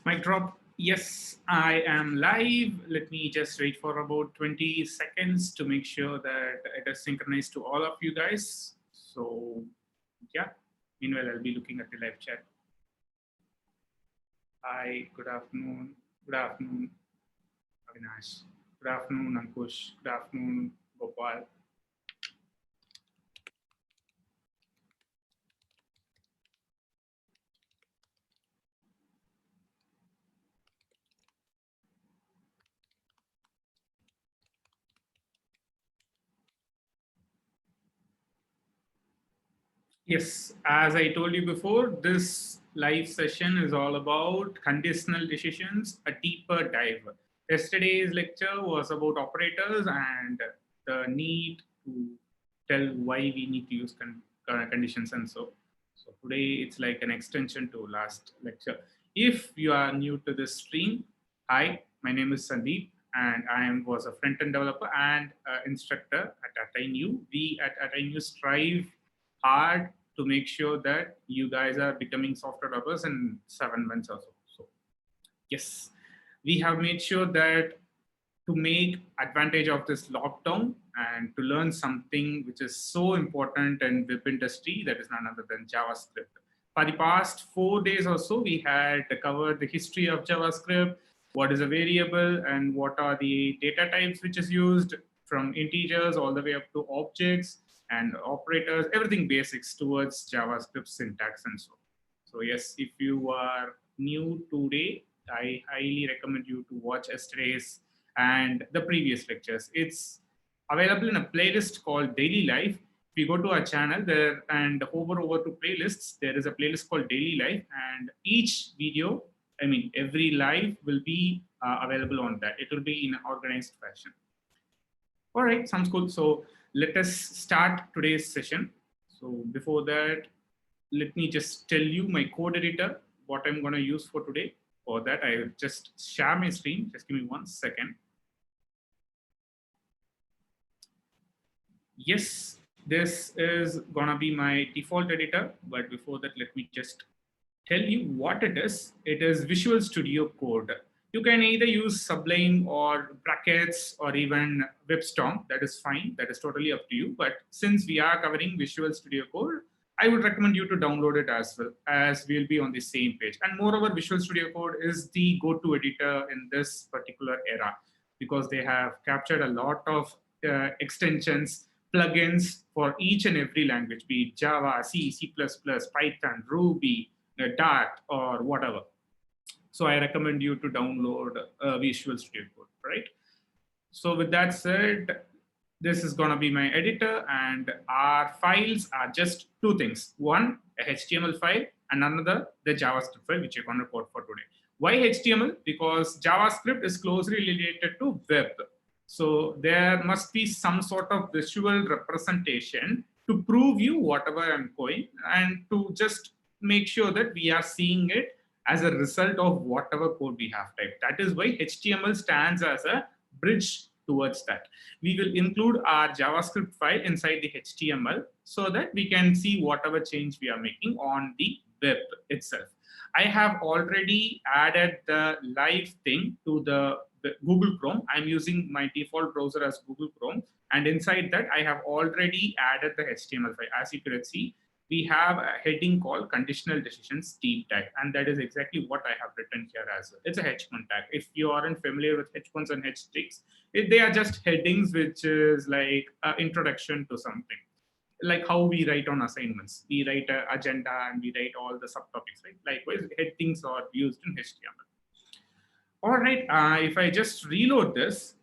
Mic drop. Yes, I am live. Let me just wait for about 20 seconds to make sure that it is synchronized to all of you guys. So, yeah. Meanwhile, I'll be looking at the live chat. Hi, good afternoon. Good afternoon, Avinash. Good afternoon, Ankush. Good afternoon, Gopal. Yes, as I told you before, this live session is all about conditional decisions, a deeper dive. Yesterday's lecture was about operators and the need to tell why we need to use conditions and so. So today it's like an extension to last lecture. If you are new to this stream, hi, my name is Sandeep and was a front-end developer and instructor at AttainU. We at AttainU strive hard to make sure that you guys are becoming software developers in 7 months or so. So yes, we have made sure that to make advantage of this lockdown and to learn something which is so important in web industry, that is none other than JavaScript. For the past 4 days or so, we had covered the history of JavaScript, what is a variable and what are the data types which is used, from integers all the way up to objects and operators, everything basics towards JavaScript syntax and so. So yes, if you are new today, I highly recommend you to watch yesterday's and the previous lectures. It's available in a playlist called Daily Life. If you go to our channel there and hover over to playlists, there is a playlist called Daily Life, and each video, I mean, every live will be available on that. It will be in an organized fashion. All right, sounds cool. So let us start today's session. So before that, let me just tell you my code editor, what I'm going to use for today. For that, I will just share my screen. Just give me 1 second. Yes, this is going to be my default editor. But before that, let me just tell you what it is. It is Visual Studio Code. You can either use Sublime or brackets or even WebStorm. That is fine. That is totally up to you. But since we are covering Visual Studio Code, I would recommend you to download it as well, as we'll be on the same page. And moreover, Visual Studio Code is the go-to editor in this particular era because they have captured a lot of extensions, plugins for each and every language, be it Java, C, C++, Python, Ruby, Dart, or whatever. So I recommend you to download Visual Studio Code, right? So with that said, this is going to be my editor, and our files are just two things. One, a HTML file, and another, the JavaScript file, which you're going to code for today. Why HTML? Because JavaScript is closely related to web. So there must be some sort of visual representation to prove you whatever I'm going, and to just make sure that we are seeing it as a result of whatever code we have typed. That is why HTML stands as a bridge towards that. We will include our JavaScript file inside the HTML so that we can see whatever change we are making on the web itself. I have already added the live thing to the Google Chrome. I'm using my default browser as Google Chrome. And inside that, I have already added the HTML file. As you could see, we have a heading called Conditional Decisions Deep Dive. And that is exactly what I have written here as well. It's a H1 tag. If you aren't familiar with H1s and H3s, they are just headings, which is like an introduction to something. Like how we write on assignments. We write an agenda and we write all the subtopics, right? Likewise, headings are used in HTML. All right, if I just reload this,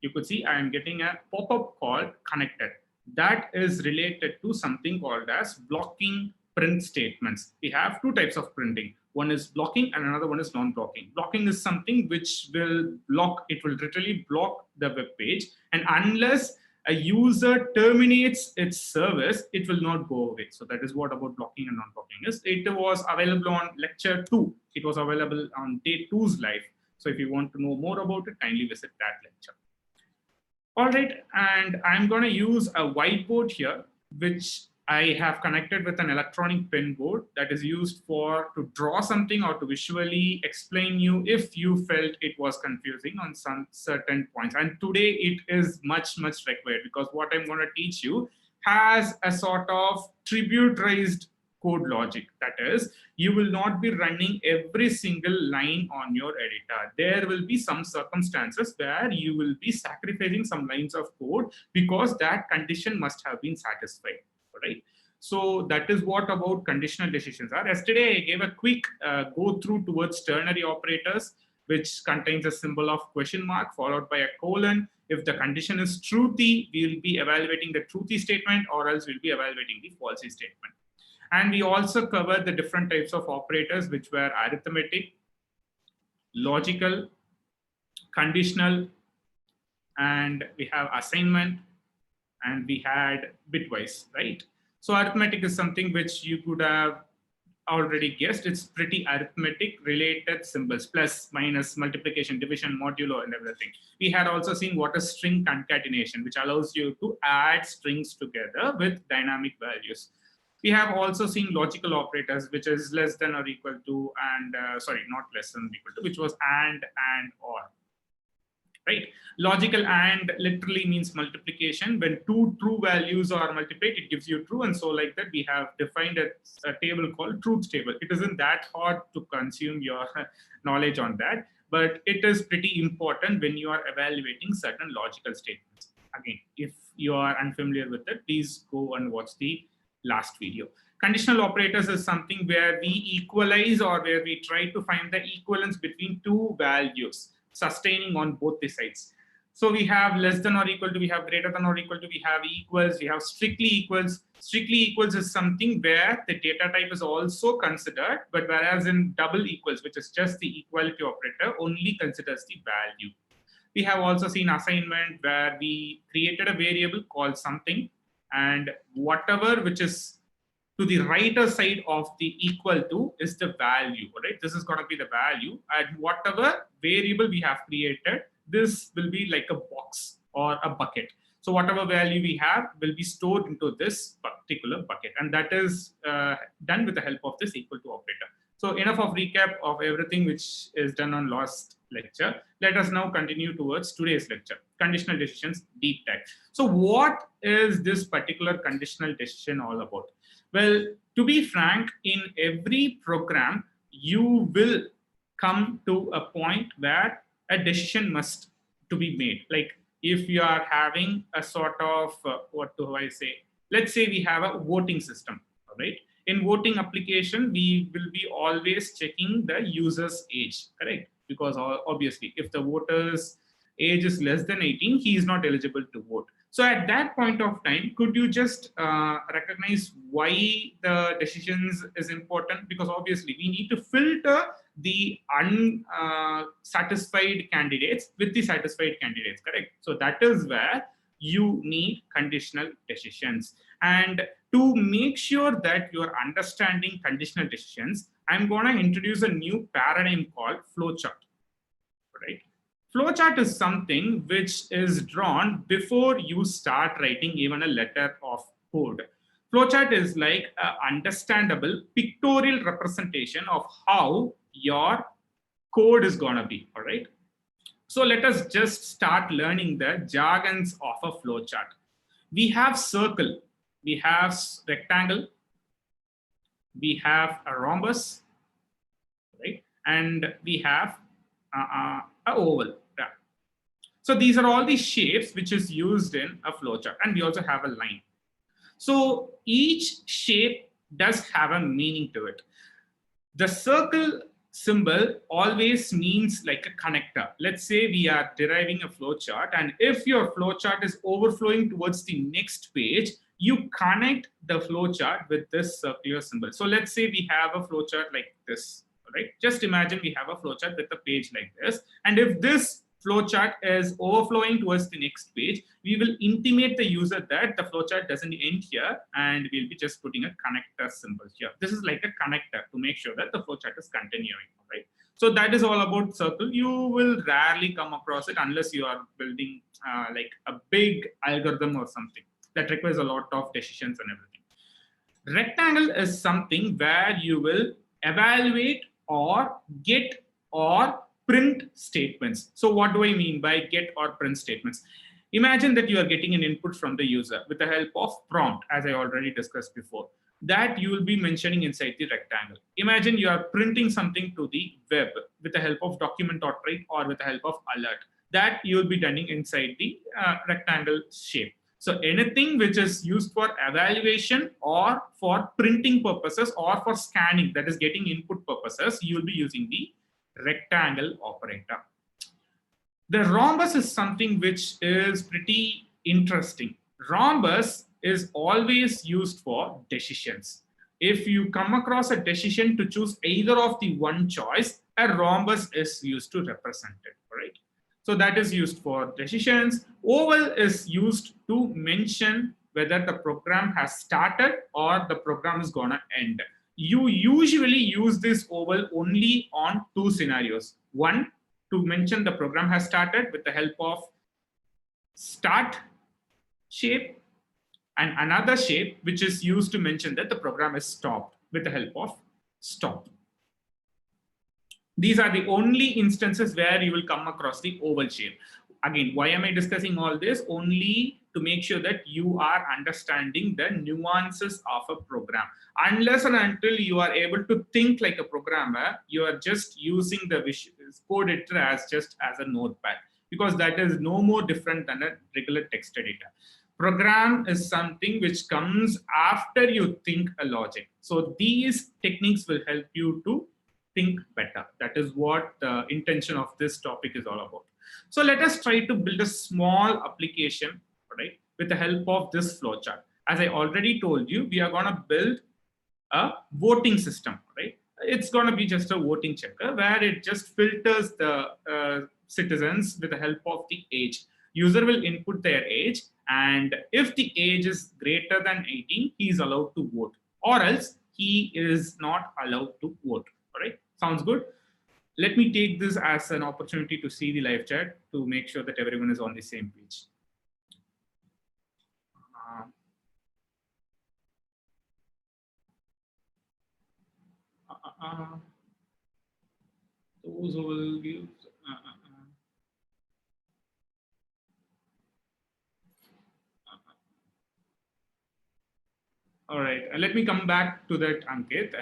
you could see I am getting a pop-up called connected. That is related to something called as blocking print statements. We have two types of printing. One is blocking and another one is non-blocking. Blocking is something which will block, it will literally block the web page. And unless a user terminates its service, it will not go away. So that is what about blocking and non-blocking is. It was available on lecture 2. It was available on day 2's live. So if you want to know more about it, kindly visit that lecture. All right, and I'm going to use a whiteboard here, which I have connected with an electronic pen board that is used for to draw something or to visually explain you if you felt it was confusing on some certain points. And today it is much required because what I'm going to teach you has a sort of tributarized code logic. That is, you will not be running every single line on your editor. There will be some circumstances where you will be sacrificing some lines of code because that condition must have been satisfied. Right? So that is what about conditional decisions are. Yesterday, I gave a quick go through towards ternary operators, which contains a symbol of question mark followed by a colon. If the condition is truthy, we will be evaluating the truthy statement, or else we'll be evaluating the falsy statement. And we also covered the different types of operators, which were arithmetic, logical, conditional, and we have assignment, and we had bitwise, right? So arithmetic is something which you could have already guessed. It's pretty arithmetic related symbols, plus, minus, multiplication, division, modulo, and everything. We had also seen what is string concatenation, which allows you to add strings together with dynamic values. We have also seen logical operators, which is less than or equal to, and sorry, not less than or equal to, which was and, or. Right? Logical and literally means multiplication. When two true values are multiplied, it gives you true. And so like that, we have defined a table called truth table. It isn't that hard to consume your knowledge on that, but it is pretty important when you are evaluating certain logical statements. Again, if you are unfamiliar with it, please go and watch the last video. Conditional operators is something where we equalize or where we try to find the equivalence between two values, sustaining on both the sides. So we have less than or equal to, we have greater than or equal to, we have equals, we have strictly equals. Strictly equals is something where the data type is also considered, but whereas in double equals, which is just the equality operator, only considers the value. We have also seen assignment where we created a variable called something, and whatever which is to the right side of the equal to is the value, right? This is going to be the value, and whatever variable we have created, this will be like a box or a bucket. So whatever value we have will be stored into this particular bucket, and that is done with the help of this equal to operator. So enough of recap of everything which is done on last lecture. Let us now continue towards today's lecture, conditional decisions deep dive. So what is this particular conditional decision all about? Well, to be frank, in every program, you will come to a point where a decision must to be made. Like if you are having a sort of, what do I say? Let's say we have a voting system, right? In voting application, we will be always checking the user's age, correct? Because obviously, if the voter's age is less than 18, he is not eligible to vote. So at that point of time, could you just recognize why the decisions is important? Because obviously we need to filter the unsatisfied candidates with the satisfied candidates, correct? So that is where you need conditional decisions. And to make sure that you are understanding conditional decisions, I'm going to introduce a new paradigm called flowchart, right? Flowchart is something which is drawn before you start writing even a letter of code. Flowchart is like an understandable pictorial representation of how your code is going to be, all right? So let us just start learning the jargons of a flowchart. We have circle, we have rectangle, we have a rhombus, right? And we have a oval. Yeah. So these are all the shapes which is used in a flowchart, and we also have a line. So each shape does have a meaning to it. The circle symbol always means like a connector. Let's say we are deriving a flowchart, and if your flowchart is overflowing towards the next page, you connect the flowchart with this circular symbol. So let's say we have a flowchart like this, right? Just imagine we have a flowchart with a page like this, and if this flowchart is overflowing towards the next page, we will intimate the user that the flowchart doesn't end here, and we'll be just putting a connector symbol here. This is like a connector to make sure that the flowchart is continuing, right? So that is all about circle. You will rarely come across it unless you are building like a big algorithm or something that requires a lot of decisions and everything. Rectangle is something where you will evaluate or get or print statements. So what do I mean by get or print statements? Imagine that you are getting an input from the user with the help of prompt, as I already discussed before, that you will be mentioning inside the rectangle. Imagine you are printing something to the web with the help of document.write or with the help of alert, that you will be done inside the rectangle shape. So anything which is used for evaluation or for printing purposes or for scanning, that is getting input purposes, you will be using the rectangle operator. The rhombus is something which is pretty interesting. Rhombus is always used for decisions. If you come across a decision to choose either of the one choice, a rhombus is used to represent it, right? So that is used for decisions. Oval is used to mention whether the program has started or the program is gonna end. You usually use this oval only on two scenarios. One, to mention the program has started with the help of start shape, and another shape which is used to mention that the program is stopped with the help of stop. These are the only instances where you will come across the oval shape. Again, why am I discussing all this? Only to make sure that you are understanding the nuances of a program. Unless and until you are able to think like a programmer, you are just using the code editor as just as a notepad, because that is no more different than a regular text editor. Program is something which comes after you think a logic. So these techniques will help you to think better. That is what the intention of this topic is all about. So let us try to build a small application, right, with the help of this flowchart. As I already told you, we are going to build a voting system, right? It's going to be just a voting checker where it just filters the citizens with the help of the age. User will input their age, and if the age is greater than 18, he is allowed to vote, or else he is not allowed to vote. All right, sounds good. Let me take this as an opportunity to see the live chat to make sure that everyone is on the same page. Those who will use. All right, let me come back to that, Ankit.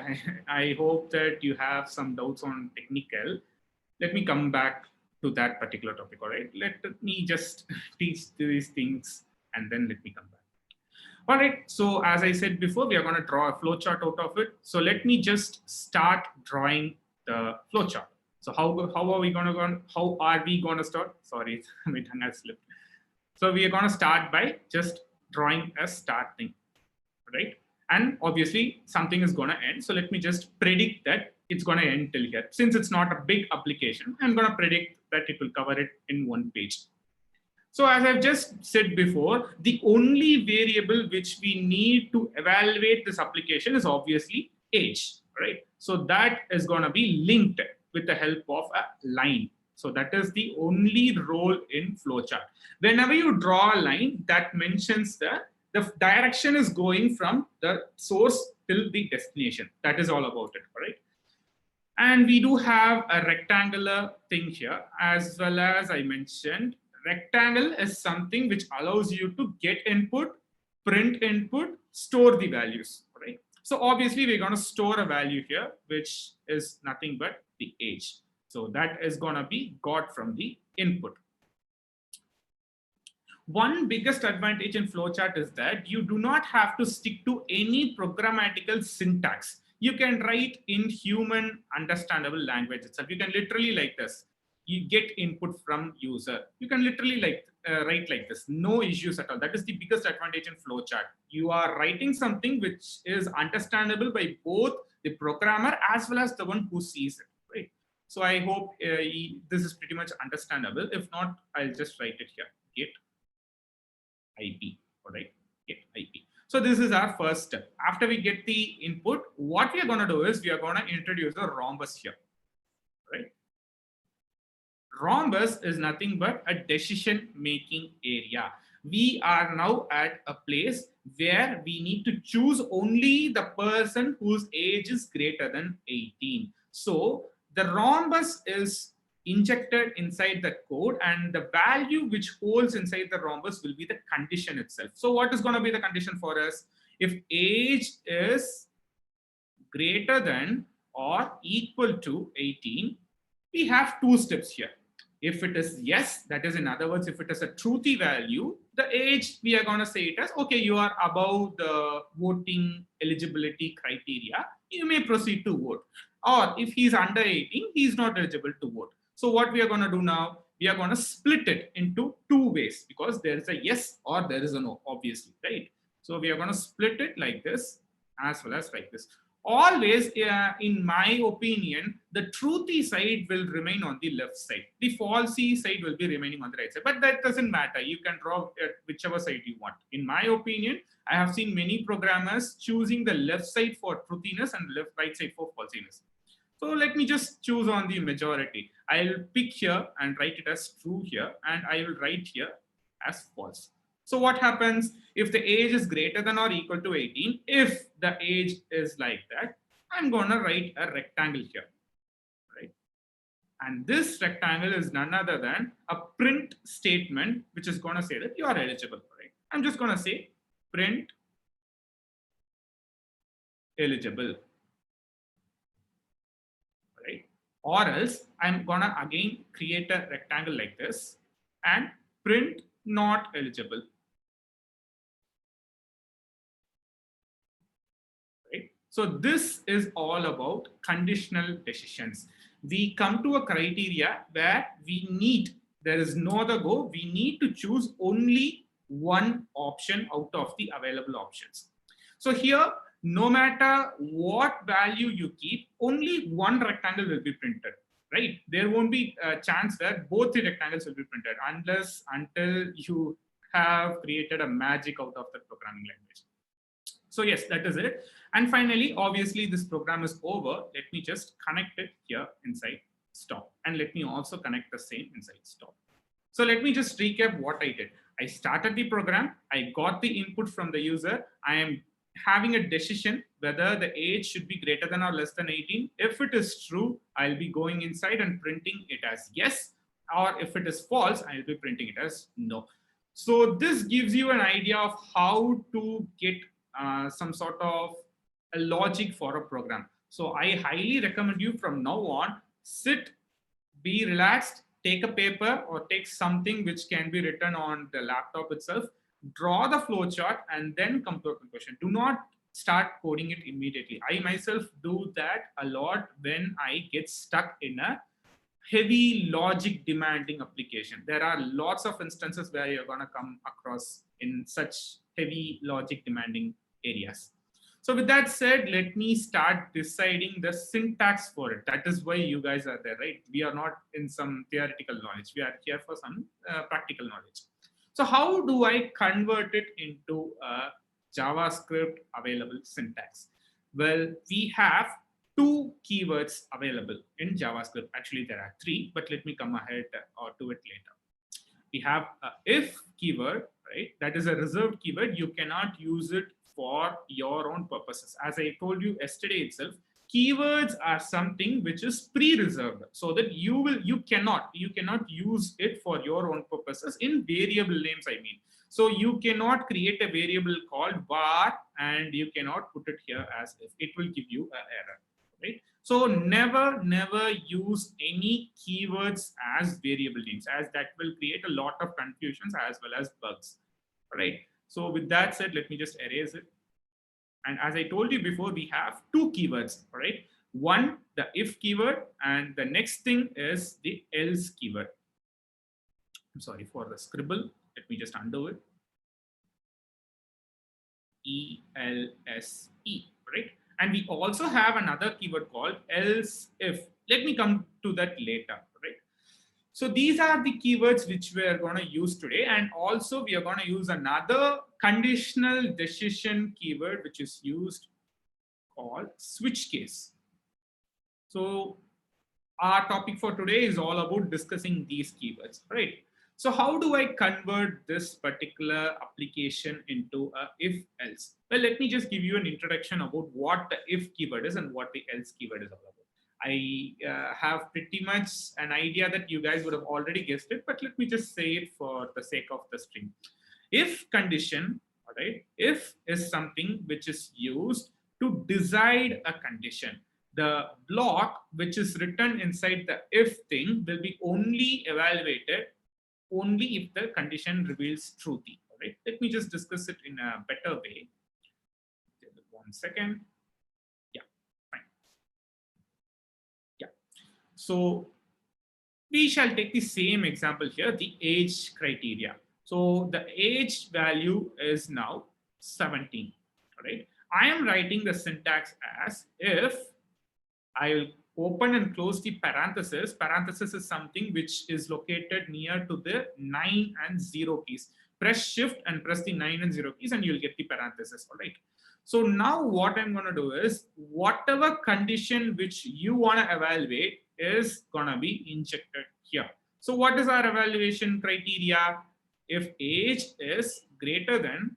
I hope that you have some doubts on technical. Let me come back to that particular topic. All right, let me just teach these things and then let me come back. All right, so as I said before, we are going to draw a flowchart out of it. So let me just start drawing the flowchart. So how are we going to go? How are we going to start? Sorry, my tongue has slipped. So we are going to start by just drawing a start thing, right? And obviously something is going to end. So let me just predict that it's going to end till here. Since it's not a big application, I'm going to predict that it will cover it in one page. So as I've just said before, the only variable which we need to evaluate this application is obviously age, right? So that is going to be linked with the help of a line. So that is the only role in flowchart. Whenever you draw a line that mentions the direction is going from the source till the destination. That is all about it, right? And we do have a rectangular thing here, as well as I mentioned, rectangle is something which allows you to get input, print input, store the values, right? So obviously we're going to store a value here, which is nothing but the age. So that is going to be got from the input. One biggest advantage in flowchart is that you do not have to stick to any programmatical syntax. You can write in human understandable language itself. You can literally like this. You get input from user. You can literally write like this. No issues at all. That is the biggest advantage in flowchart. You are writing something which is understandable by both the programmer as well as the one who sees it. Right. So I hope this is pretty much understandable. If not, I'll just write it here. Get IP, all right, get IP. So this is our first step. After we get the input, what we are going to do is we are going to introduce a rhombus here, right? Rhombus is nothing but a decision making area. we are now at a place where we need to choose only the person whose age is greater than 18. So the rhombus is injected inside the code, and the value which holds inside the rhombus will be the condition itself. So what is going to be the condition for us? If age is greater than or equal to 18, we have two steps here. If it is yes, that is, in other words, if it is a truthy value, the age, we are going to say it as, okay, you are above the voting eligibility criteria, you may proceed to vote. Or if he's under 18, he's not eligible to vote. So what we are going to do now, we are going to split it into two ways, because there is a yes or there is a no, obviously, right? So we are going to split it like this as well as like this. Always, in my opinion, the truthy side will remain on the left side. The falsy side will be remaining on the right side. But that doesn't matter. You can draw whichever side you want. In my opinion, I have seen many programmers choosing the left side for truthiness and left right side for falsiness. So let me just choose on the majority. I'll pick here and write it as true here, and I will write here as false. So what happens if the age is greater than or equal to 18? If the age is like that, I'm going to write a rectangle here, right? And this rectangle is none other than a print statement, which is going to say that you are eligible, right? I'm just going to say print eligible, right? Or else I'm going to again create a rectangle like this and print not eligible. So this is all about conditional decisions. We come to a criteria where we need, there is no other go, we need to choose only one option out of the available options. So here, no matter what value you keep, only one rectangle will be printed, right? There won't be a chance that both the rectangles will be printed until you have created a magic out of the programming language. So yes, that is it. And finally, obviously, this program is over. Let me just connect it here inside stop. And let me also connect the same inside stop. So let me just recap what I did. I started the program. I got the input from the user. I am having a decision whether the age should be greater than or less than 18. If it is true, I'll be going inside and printing it as yes. Or if it is false, I'll be printing it as no. So this gives you an idea of how to get some sort of a logic for a program. So I highly recommend you from now on, sit, be relaxed, take a paper or take something which can be written on the laptop itself, draw the flowchart and then come to a conclusion. Do not start coding it immediately. I myself do that a lot when I get stuck in a heavy logic demanding application. There are lots of instances where you're going to come across in such heavy logic demanding areas. So with that said, let me start deciding the syntax for it. That is why you guys are there, right? We are not in some theoretical knowledge. We are here for some practical knowledge. So how do I convert it into a JavaScript available syntax? Well, we have two keywords available in JavaScript. Actually, there are three, but let me come ahead to it later. We have a if keyword, right? That is a reserved keyword. You cannot use it for your own purposes. As I told you yesterday itself, keywords are something which is pre-reserved, so that you cannot use it for your own purposes in variable names, I mean. So you cannot create a variable called var and you cannot put it here as if. It will give you an error, right? So never use any keywords as variable names, as that will create a lot of confusions as well as bugs, right? So with that said, let me just erase it. And as I told you before, we have two keywords, right? One, the if keyword, and the next thing is the else keyword. I'm sorry for the scribble. Let me just undo it. ELSE, right? And we also have another keyword called else if. Let me come to that later, right? So these are the keywords which we are going to use today. And also we are going to use another conditional decision keyword, which is used called switch case. So our topic for today is all about discussing these keywords, right? So how do I convert this particular application into a if else? Well, let me just give you an introduction about what the if keyword is and what the else keyword is all about. I have pretty much an idea that you guys would have already guessed it, but let me just say it for the sake of the string. If condition, all right, if is something which is used to decide a condition. The block which is written inside the if thing will be only evaluated only if the condition reveals truthy. All right, let me just discuss it in a better way. 1 second. Yeah, fine. Yeah. So we shall take the same example here, the age criteria. So the age value is now 17. All right. I am writing the syntax as if I will open and close the parenthesis. Parenthesis is something which is located near to the 9 and 0 keys. Press shift and press the 9 and 0 keys and you'll get the parenthesis. All right. So now what I'm going to do is whatever condition which you want to evaluate is going to be injected here. So what is our evaluation criteria? If age is greater than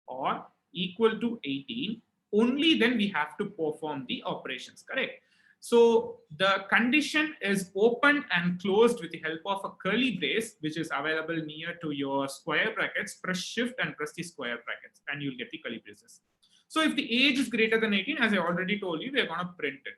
or equal to 18, only then we have to perform the operations, correct? So the condition is opened and closed with the help of a curly brace, which is available near to your square brackets. Press shift and press the square brackets and you'll get the curly braces. So if the age is greater than 18, as I already told you, we're going to print it.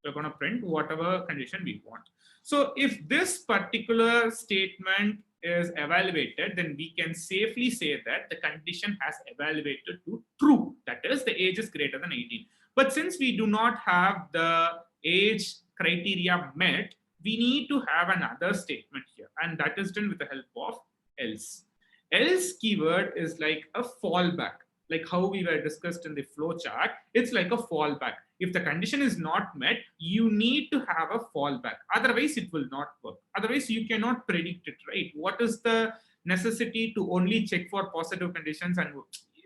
We're going to print whatever condition we want. So if this particular statement is evaluated, then we can safely say that the condition has evaluated to true. That is, the age is greater than 18. But since we do not have the age criteria met, we need to have another statement here. And that is done with the help of else. Else keyword is like a fallback. Like how we were discussed in the flow chart, it's like a fallback. If the condition is not met, you need to have a fallback. Otherwise, it will not work. Otherwise, you cannot predict it, right? What is the necessity to only check for positive conditions? And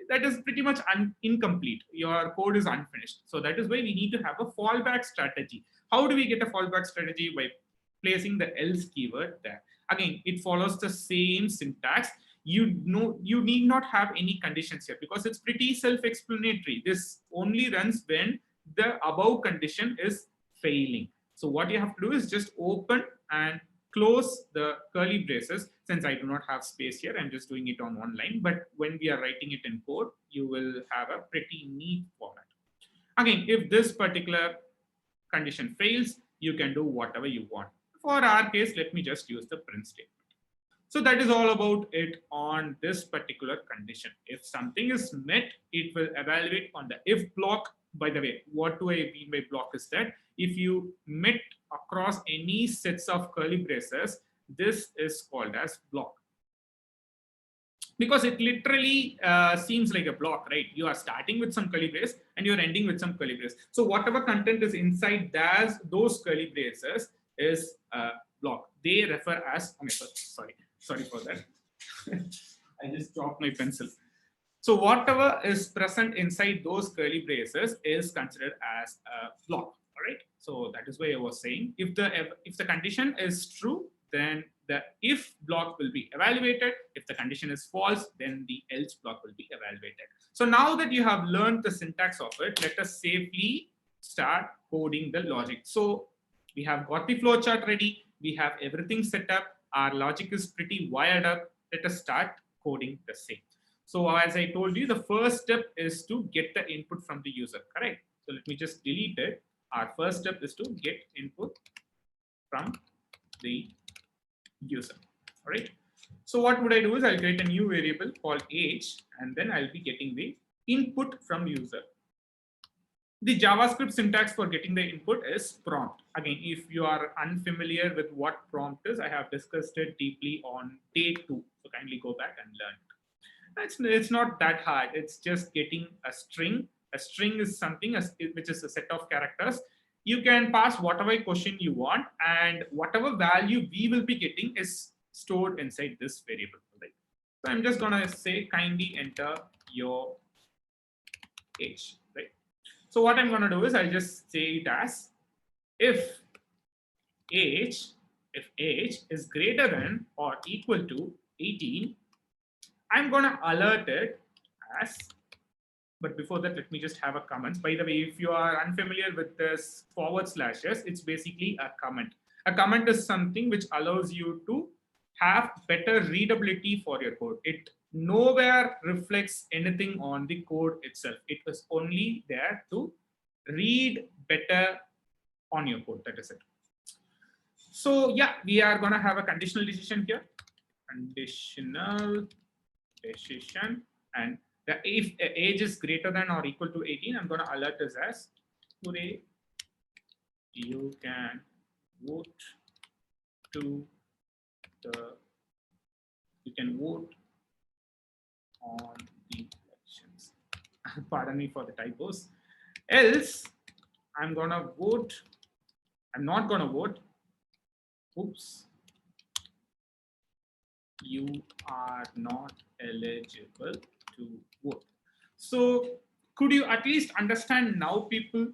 that is pretty much incomplete. Your code is unfinished. So that is why we need to have a fallback strategy. How do we get a fallback strategy? By placing the else keyword there. Again, it follows the same syntax. You need not have any conditions here because it's pretty self-explanatory. This only runs when the above condition is failing. So what you have to do is just open and close the curly braces. Since I do not have space here, I'm just doing it on one line. But when we are writing it in code, you will have a pretty neat format. Again, if this particular condition fails, you can do whatever you want. For our case, let me just use the print statement. So that is all about it on this particular condition. If something is met, it will evaluate on the if block. By the way, what do I mean by block is that if you met across any sets of curly braces, this is called as block. Because it literally seems like a block, right? You are starting with some curly brace and you're ending with some curly brace. So whatever content is inside those curly braces is a block. They refer as, oh my God, sorry for that. I just dropped my pencil. So whatever is present inside those curly braces is considered as a block. All right. So that is why I was saying if the condition is true, then the if block will be evaluated. If the condition is false, then the else block will be evaluated. So now that you have learned the syntax of it, let us safely start coding the logic. So we have got the flowchart ready. We have everything set up. Our logic is pretty wired up. Let us start coding the same. So as I told you, the first step is to get the input from the user, correct? So let me just delete it. Our first step is to get input from the user, all right? So what would I do is I'll create a new variable called age, and then I'll be getting the input from user. The JavaScript syntax for getting the input is prompt. Again, if you are unfamiliar with what prompt is, I have discussed it deeply on day 2. So kindly go back and learn. It's not that hard. It's just getting a string. A string is something which is a set of characters. You can pass whatever question you want, and whatever value we will be getting is stored inside this variable. Right? So I'm just gonna say kindly enter your age. Right? So what I'm going to do is I'll just say it as if age if age is greater than or equal to 18, I'm going to alert it as, but before that, let me just have a comment. By the way, if you are unfamiliar with this forward slashes, it's basically a comment. A comment is something which allows you to have better readability for your code. It nowhere reflects anything on the code itself. It is only there to read better on your code. That is it. So yeah, we are going to have a conditional decision here. Conditional decision, and if age is greater than or equal to 18, I'm going to alert this as, hooray, you can vote to you can vote on the elections. Pardon me for the typos. Else, I'm going to vote. I'm not going to vote. Oops. You are not eligible to vote. So could you at least understand now, people,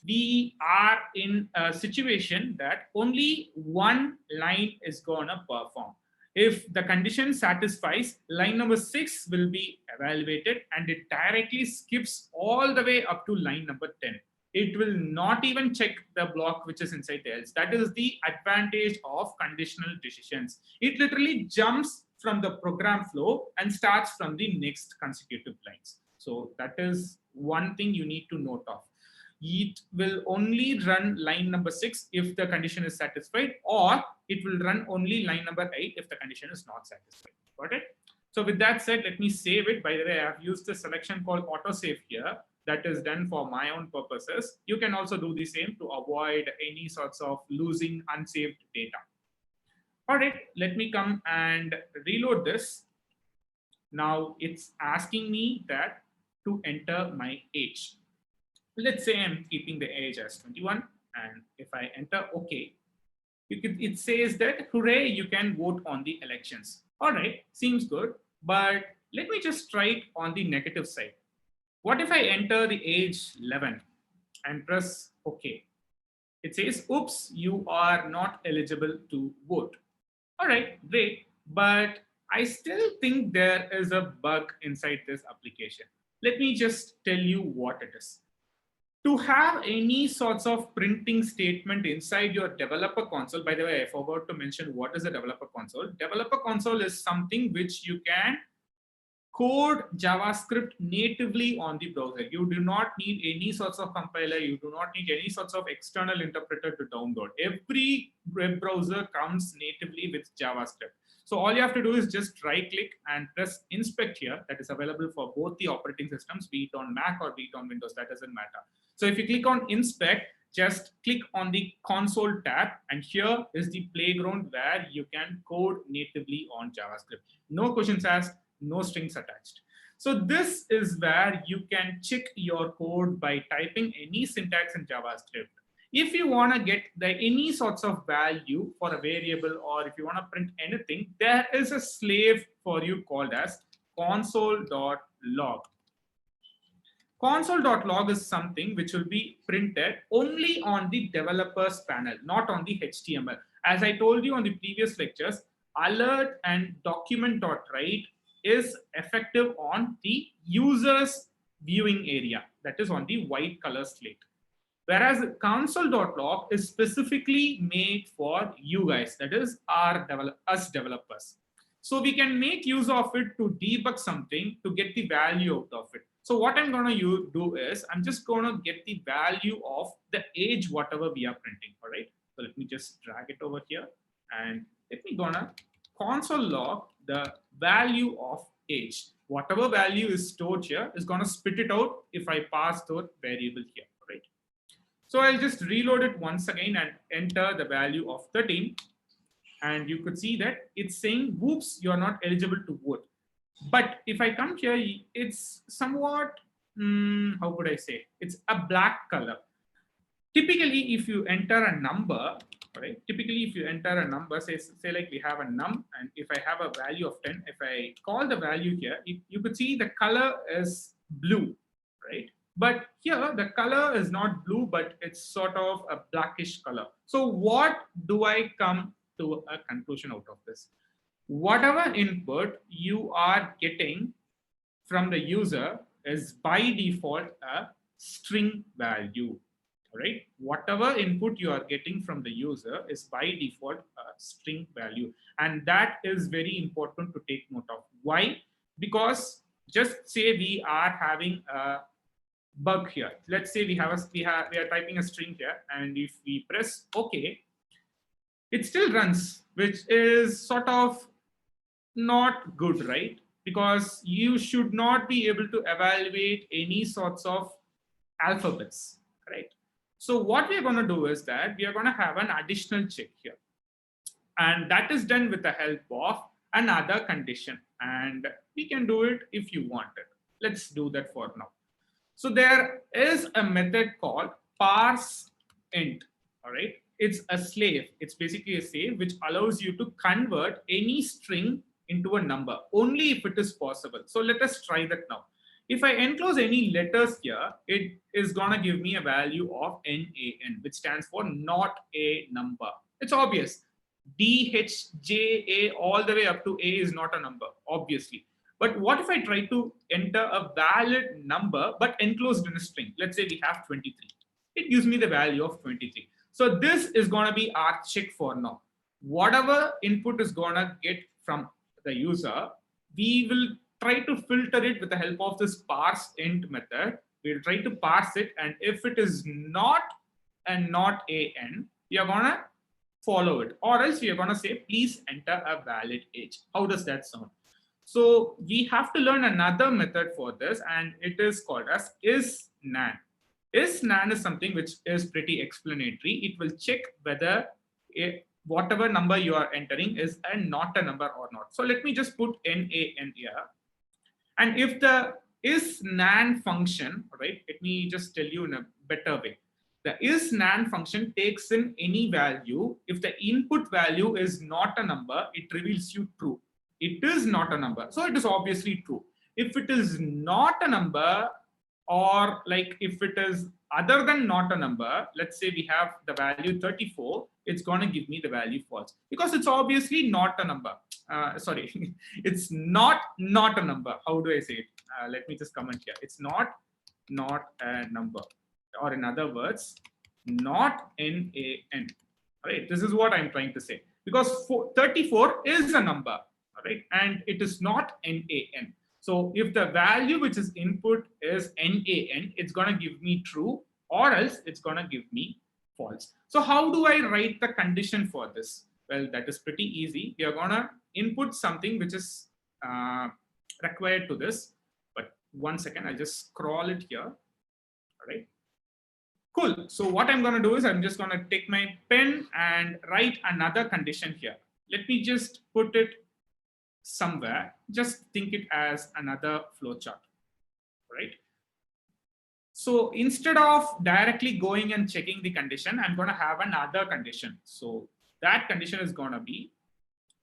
we are in a situation that only one line is going to perform. If the condition satisfies, line number 6 will be evaluated, and it directly skips all the way up to line number 10. It will not even check the block which is inside the else. That is the advantage of conditional decisions. It literally jumps from the program flow and starts from the next consecutive lines. So that is one thing you need to note of. It will only run line number 6 if the condition is satisfied, or it will run only line number 8 if the condition is not satisfied. Got it? So with that said, let me save it. By the way, I have used a selection called autosave here. That is done for my own purposes. You can also do the same to avoid any sorts of losing unsaved data. All right, let me come and reload this. Now it's asking me that to enter my age. Let's say I'm keeping the age as 21, and if I enter OK, it says that, hooray, you can vote on the elections. All right, seems good, but let me just try it on the negative side. What if I enter the age 11 and press OK? It says, oops, you are not eligible to vote. All right, great. But I still think there is a bug inside this application. Let me just tell you what it is. To have any sorts of printing statement inside your developer console, by the way, I forgot to mention what is a developer console. Developer console is something which you can code JavaScript natively on the browser. You do not need any sorts of compiler. You do not need any sorts of external interpreter to download. Every web browser comes natively with JavaScript. So all you have to do is just right click and press inspect here. That is available for both the operating systems, be it on Mac or be it on Windows, that doesn't matter. So if you click on inspect, just click on the console tab, and here is the playground where you can code natively on JavaScript. No questions asked, no strings attached. So this is where you can check your code by typing any syntax in JavaScript. If you want to get any sorts of value for a variable, or if you want to print anything, there is a slave for you called as console.log. Console.log is something which will be printed only on the developer's panel, not on the HTML. As I told you on the previous lectures, alert and document.write is effective on the user's viewing area, that is on the white color slate. Whereas console.log is specifically made for you guys, that is us developers. So we can make use of it to debug something to get the value out of it. So what I'm going to do is I'm just going to get the value of the age, whatever we are printing. All right. So let me just drag it over here, and let me gonna console log the value of age. Whatever value is stored here is going to spit it out if I pass the variable here. Right. So I'll just reload it once again and enter the value of 13. And you could see that it's saying, whoops, you're not eligible to vote. But if I come here, it's somewhat, how could I say? It's a black color. Typically, if you enter a number, right? Typically, if you enter a number, say like we have a num, and if I have a value of 10, if I call the value here, you could see the color is blue, right? But here, the color is not blue, but it's sort of a blackish color. So what do I come to a conclusion out of this. Whatever input you are getting from the user is by default a string value. Right? Whatever input you are getting from the user is by default a string value. And that is very important to take note of. Why? Because just say we are having a bug here. Let's say we are typing a string here, and if we press OK, it still runs, which is sort of not good, right? Because you should not be able to evaluate any sorts of alphabets, right? So what we are going to do is that we are going to have an additional check here, and that is done with the help of another condition, and we can do it if you want it. Let's do that for now. So there is a method called parse int. All right, it's a slave. It's basically a slave which allows you to convert any string into a number only if it is possible. So let us try that now. If I enclose any letters here, it is gonna give me a value of NaN, which stands for not a number. It's obvious. D, H, J, A, all the way up to A is not a number, obviously. But what if I try to enter a valid number but enclosed in a string? Let's say we have 23. It gives me the value of 23. So this is going to be our check for now. Whatever input is going to get from the user, we will try to filter it with the help of this parse int method. We'll try to parse it, and if it is not and not an, we are going to follow it, or else we are going to say please enter a valid age. How does that sound? So we have to learn another method for this, and it is called as isNaN. IsNaN is something which is pretty explanatory. It will check whether whatever number you are entering is not a number or not. So let me just put NaN here. And if the isNaN function, right, let me just tell you in a better way. The isNaN function takes in any value. If the input value is not a number, it reveals you true. It is not a number, so it is obviously true. If it is not a number, or like if it is other than not a number, let's say we have the value 34, it's going to give me the value false, because it's obviously not a number. Sorry, it's not a number. How do I say it? Let me just comment here. It's not a number, or in other words, not NaN. Right? This is what I'm trying to say, because 34 is a number. Right? And it is not NaN. So if the value which is input is NaN, it's going to give me true, or else it's going to give me false. So how do I write the condition for this? Well, that is pretty easy. We are going to input something which is required to this. But one second, I'll just scroll it here. All right. Cool. So what I'm going to do is I'm just going to take my pen and write another condition here. Let me just put it somewhere. Just think it as another flowchart, right? So instead of directly going and checking the condition, I'm going to have another condition. So that condition is going to be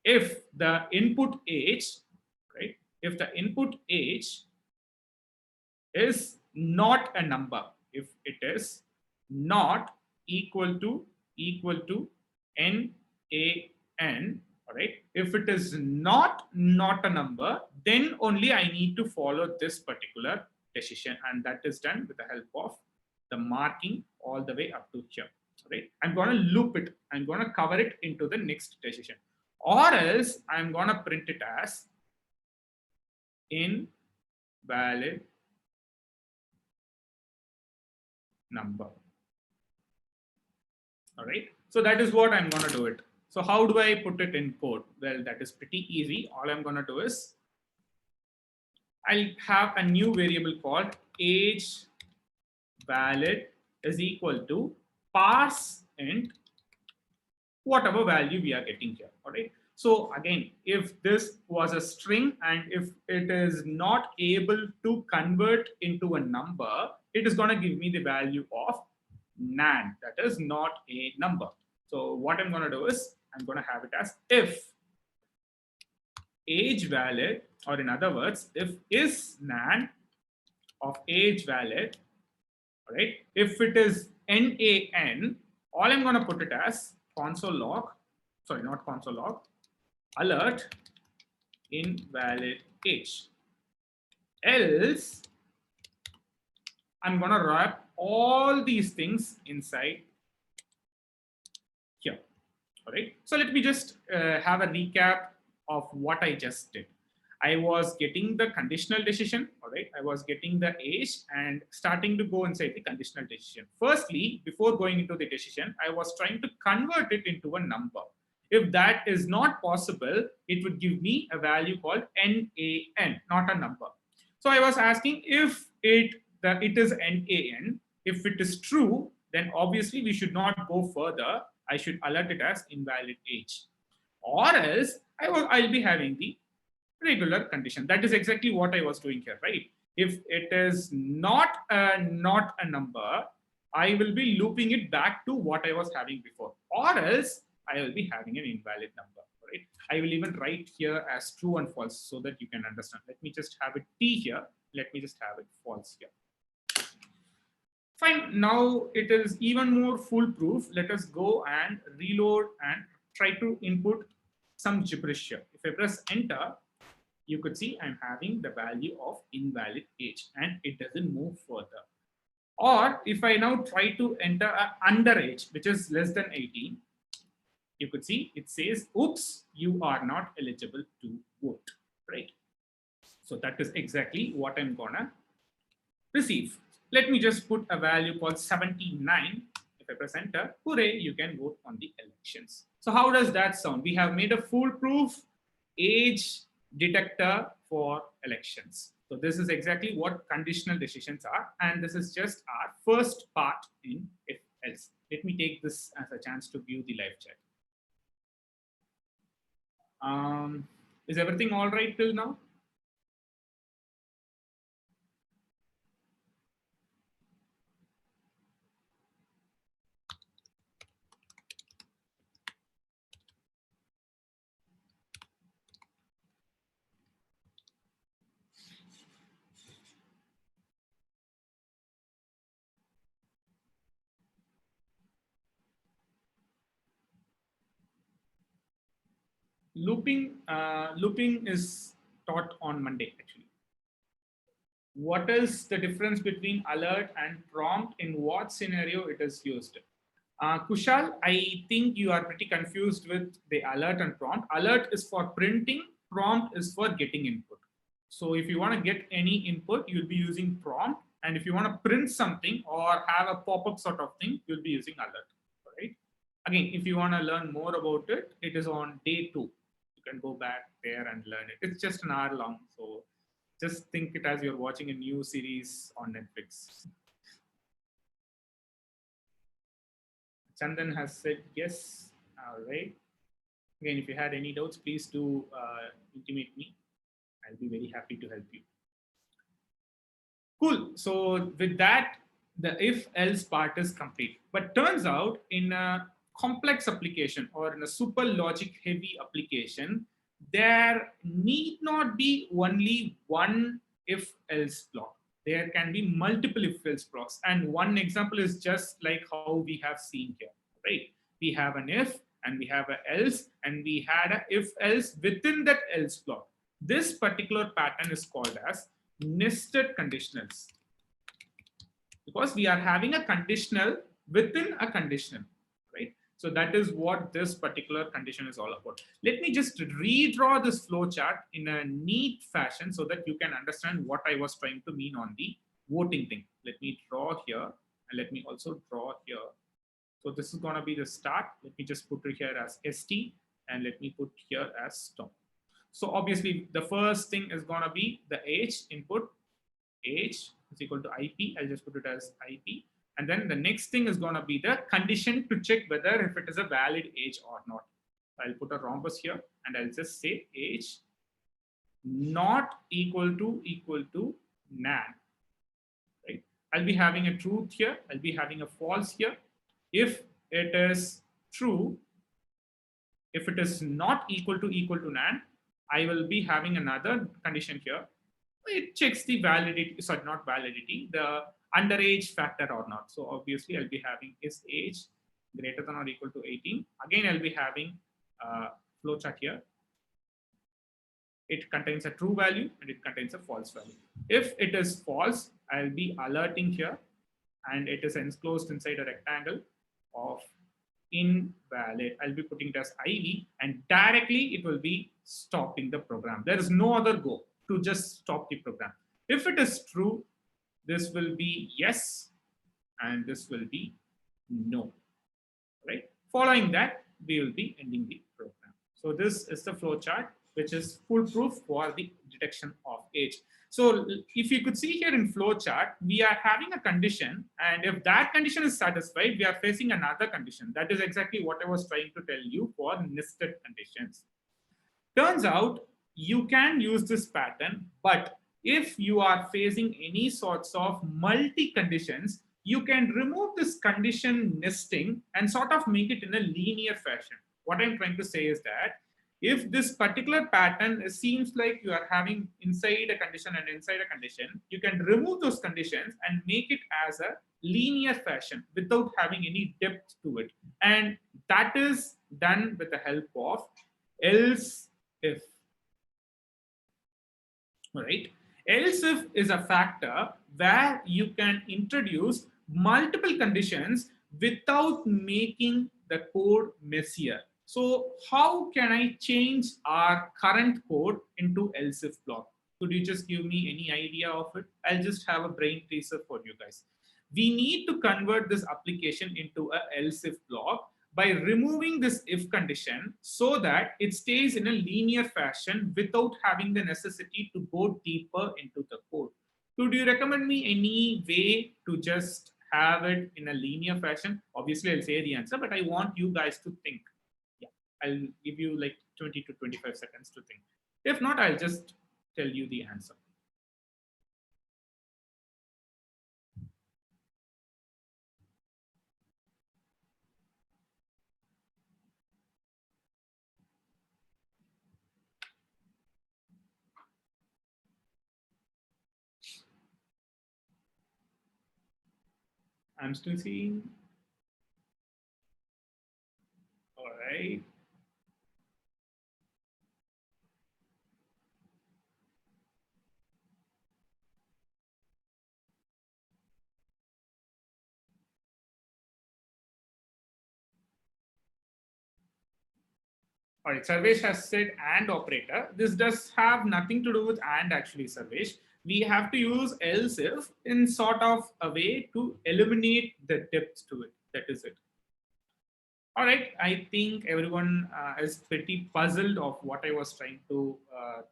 if the input age, right? If the input age is not a number, if it is not equal to NaN, all right? If it is not a number, then only I need to follow this particular decision, and that is done with the help of the marking all the way up to here. Right? I'm going to loop it. I'm going to cover it into the next decision, or else I'm going to print it as invalid number. All right. So that is what I'm going to do it. So how do I put it in code? Well, that is pretty easy. All I'm going to do is I'll have a new variable called age valid is equal to parse int whatever value we are getting here. All right. So again, if this was a string and if it is not able to convert into a number, it is going to give me the value of NaN. That is not a number. So what I'm going to do is I'm going to have it as if age valid, or in other words, if isNaN of age valid, all right, if it is NaN, all I'm going to put it as console log sorry, not console log, alert invalid age. Else, I'm going to wrap all these things inside here. All right. So let me just have a recap of what I just did. I was getting the conditional decision. All right. I was getting the age and starting to go inside the conditional decision. Firstly, before going into the decision, I was trying to convert it into a number. If that is not possible, it would give me a value called NaN, not a number. So I was asking if it is NaN. If it is true, then obviously we should not go further. I should alert it as invalid age. Or else I'll be having the regular condition. That is exactly what I was doing here, right? If it is not a number, I will be looping it back to what I was having before. Or else I will be having an invalid number, right? I will even write here as true and false so that you can understand. Let me just have it T here. Let me just have it false here. Fine, now it is even more foolproof. Let us go and reload and try to input some gibberish here. If I press enter, you could see I'm having the value of invalid age and it doesn't move further. Or if I now try to enter underage, which is less than 18, you could see it says, oops, you are not eligible to vote, right? So that is exactly what I'm gonna receive. Let me just put a value called 79. If I press enter, hooray, you can vote on the elections. So how does that sound? We have made a foolproof age detector for elections. So this is exactly what conditional decisions are. And this is just our first part in if else. Let me take this as a chance to view the live chat. Is everything all right till now? Looping is taught on Monday, actually. What is the difference between alert and prompt? In what scenario it is used? Kushal, I think you are pretty confused with the alert and prompt. Alert is for printing, prompt is for getting input. So if you want to get any input, you'll be using prompt. And if you want to print something or have a pop-up sort of thing, you'll be using alert, right? Again, if you want to learn more about it, it is on day 2. You can go back there and learn it. It's just an hour long. So just think it as you're watching a new series on Netflix. Chandan has said yes. All right. Again, if you had any doubts, please do intimate me. I'll be very happy to help you. Cool. So with that, the if-else part is complete. But turns out in a complex application or in a super logic heavy application, there need not be only one if-else block. There can be multiple if-else blocks. And one example is just like how we have seen here, right? We have an if and we have an else and we had a if-else within that else block. This particular pattern is called as nested conditionals because we are having a conditional within a conditional, right? So that is what this particular condition is all about. Let me just redraw this flow chart in a neat fashion so that you can understand what I was trying to mean on the voting thing. Let me draw here and let me also draw here. So this is going to be the start. Let me just put it here as ST and let me put here as stop. So obviously the first thing is going to be the age input. Age is equal to IP. I'll just put it as IP. And then the next thing is going to be the condition to check whether if it is a valid age or not. I'll put a rhombus here and I'll just say age not equal to NaN. Right? I'll be having a truth here. I'll be having a false here. If it is true, if it is not equal to NaN, I will be having another condition here. It checks the validity, sorry, not validity, the underage factor or not. So obviously I'll be having is age greater than or equal to 18. Again, I'll be having flowchart here. It contains a true value and it contains a false value. If it is false, I'll be alerting here, and it is enclosed inside a rectangle of invalid. I'll be putting it as IV, and directly it will be stopping the program. There is no other go to just stop the program. If it is true, this will be yes, and this will be no, right? Following that, we will be ending the program. So this is the flow chart, which is foolproof for the detection of age. So if you could see here in flow chart, we are having a condition, and if that condition is satisfied, we are facing another condition. That is exactly what I was trying to tell you for nested conditions. Turns out you can use this pattern, but if you are facing any sorts of multi-conditions, you can remove this condition nesting and sort of make it in a linear fashion. What I'm trying to say is that if this particular pattern seems like you are having inside a condition and inside a condition, you can remove those conditions and make it as a linear fashion without having any depth to it. And that is done with the help of else if. All right. Else if is a factor where you can introduce multiple conditions without making the code messier. So how can I change our current code into else if block? Could you just give me any idea of it? I'll just have a brain teaser for you guys. We need to convert this application into a else if block by removing this if condition so that it stays in a linear fashion without having the necessity to go deeper into the code. Could you recommend me any way to just have it in a linear fashion? Obviously, I'll say the answer, but I want you guys to think. Yeah, I'll give you like 20 to 25 seconds to think. If not, I'll just tell you the answer. I'm still seeing. All right. All right, Sarvesh has said and operator. This does have nothing to do with and actually, Sarvesh. We have to use else if in sort of a way to eliminate the depth to it. That is it. All right, I think everyone is pretty puzzled of what I was trying to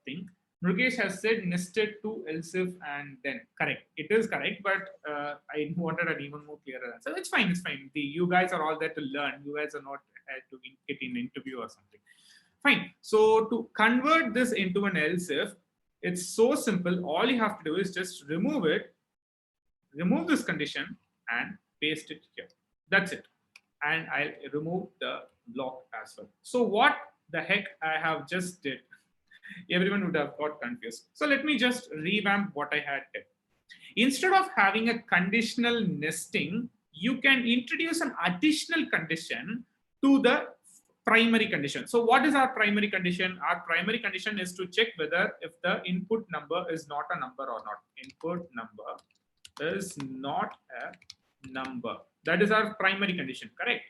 think. Mrugesh has said nested to else if and then. Correct. It is correct, but I wanted an even more clearer answer. It's fine. It's fine. You guys are all there to learn. You guys are not to get in an interview or something. Fine. So to convert this into an else if, it's so simple. All you have to do is just remove it, remove this condition, and paste it here. That's it. And I'll remove the block as well. So what the heck I have just did, everyone would have got confused. So let me just revamp what I had did. Instead of having a conditional nesting, you can introduce an additional condition to the primary condition. So what is our primary condition? Our primary condition is to check whether if the input number is not a number or not. Input number is not a number. That is our primary condition, correct?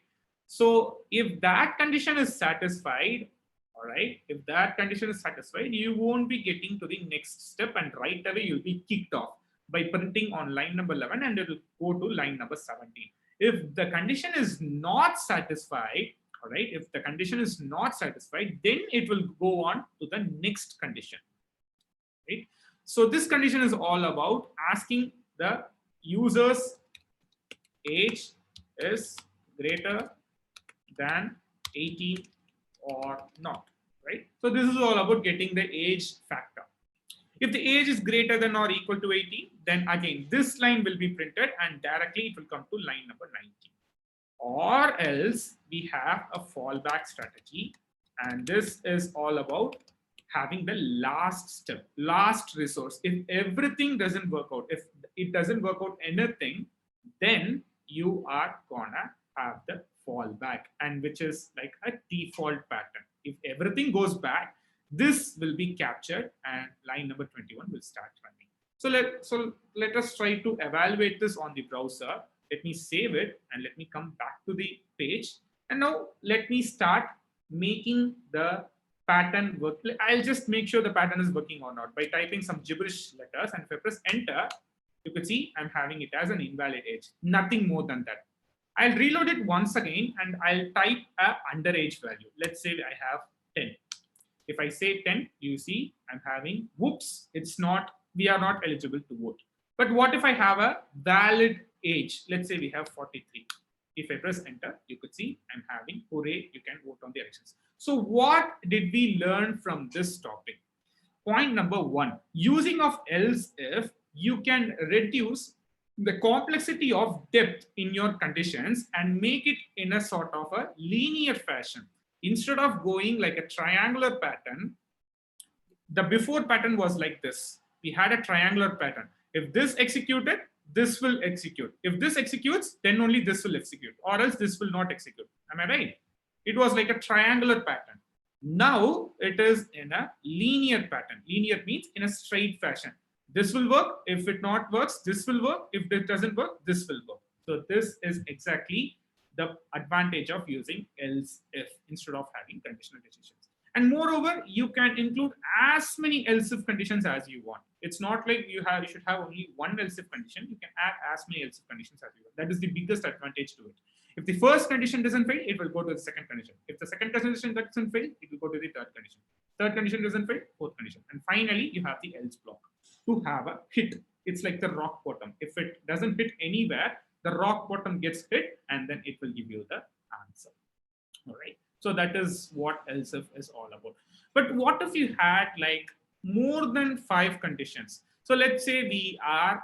So if that condition is satisfied, all right, if that condition is satisfied, you won't be getting to the next step, and right away you'll be kicked off by printing on line number 11 and it will go to line number 17. If the condition is not satisfied, all right, if the condition is not satisfied, then it will go on to the next condition, right? So this condition is all about asking the user's age is greater than 18 or not, right? So this is all about getting the age factor. If the age is greater than or equal to 18, then again this line will be printed and directly it will come to line number 19. Or else we have a fallback strategy, and this is all about having the last step, last resource. If everything doesn't work out, if it doesn't work out anything, then you are gonna have the fallback, and which is like a default pattern. If everything goes bad, this will be captured and line number 21 will start running. So let us try to evaluate this on the browser. Let me save it and let me come back to the page. And now let me start making the pattern work. I'll just make sure the pattern is working or not by typing some gibberish letters, and if I press enter, you could see I'm having it as an invalid age. Nothing more than that. I'll reload it once again and I'll type a underage value. Let's say I have 10. If I say 10, you see I'm having, whoops, we are not eligible to vote. But what if I have a valid age? Let's say we have 43. If I press enter, you could see I'm having, hooray, you can vote on the elections. So what did we learn from this topic? Point number one, using of else if, you can reduce the complexity of depth in your conditions and make it in a sort of a linear fashion. Instead of going like a triangular pattern, the before pattern was like this. We had a triangular pattern. If this executed, this will execute. If this executes, then only this will execute, or else this will not execute. Am I right? It was like a triangular pattern. Now it is in a linear pattern. Linear means in a straight fashion. This will work. If it not works, this will work. If it doesn't work, this will work. So this is exactly the advantage of using else if instead of having conditional decisions. And moreover, you can include as many else if conditions as you want. It's not like you should have only one else if condition. You can add as many else if conditions as you want. That is the biggest advantage to it. If the first condition doesn't fail, it will go to the second condition. If the second condition doesn't fail, it will go to the third condition. Third condition doesn't fail, fourth condition. And finally, you have the else block to have a hit. It's like the rock bottom. If it doesn't hit anywhere, the rock bottom gets hit and then it will give you the answer. All right. So that is what else if is all about. But what if you had like more than 5 conditions? So let's say we are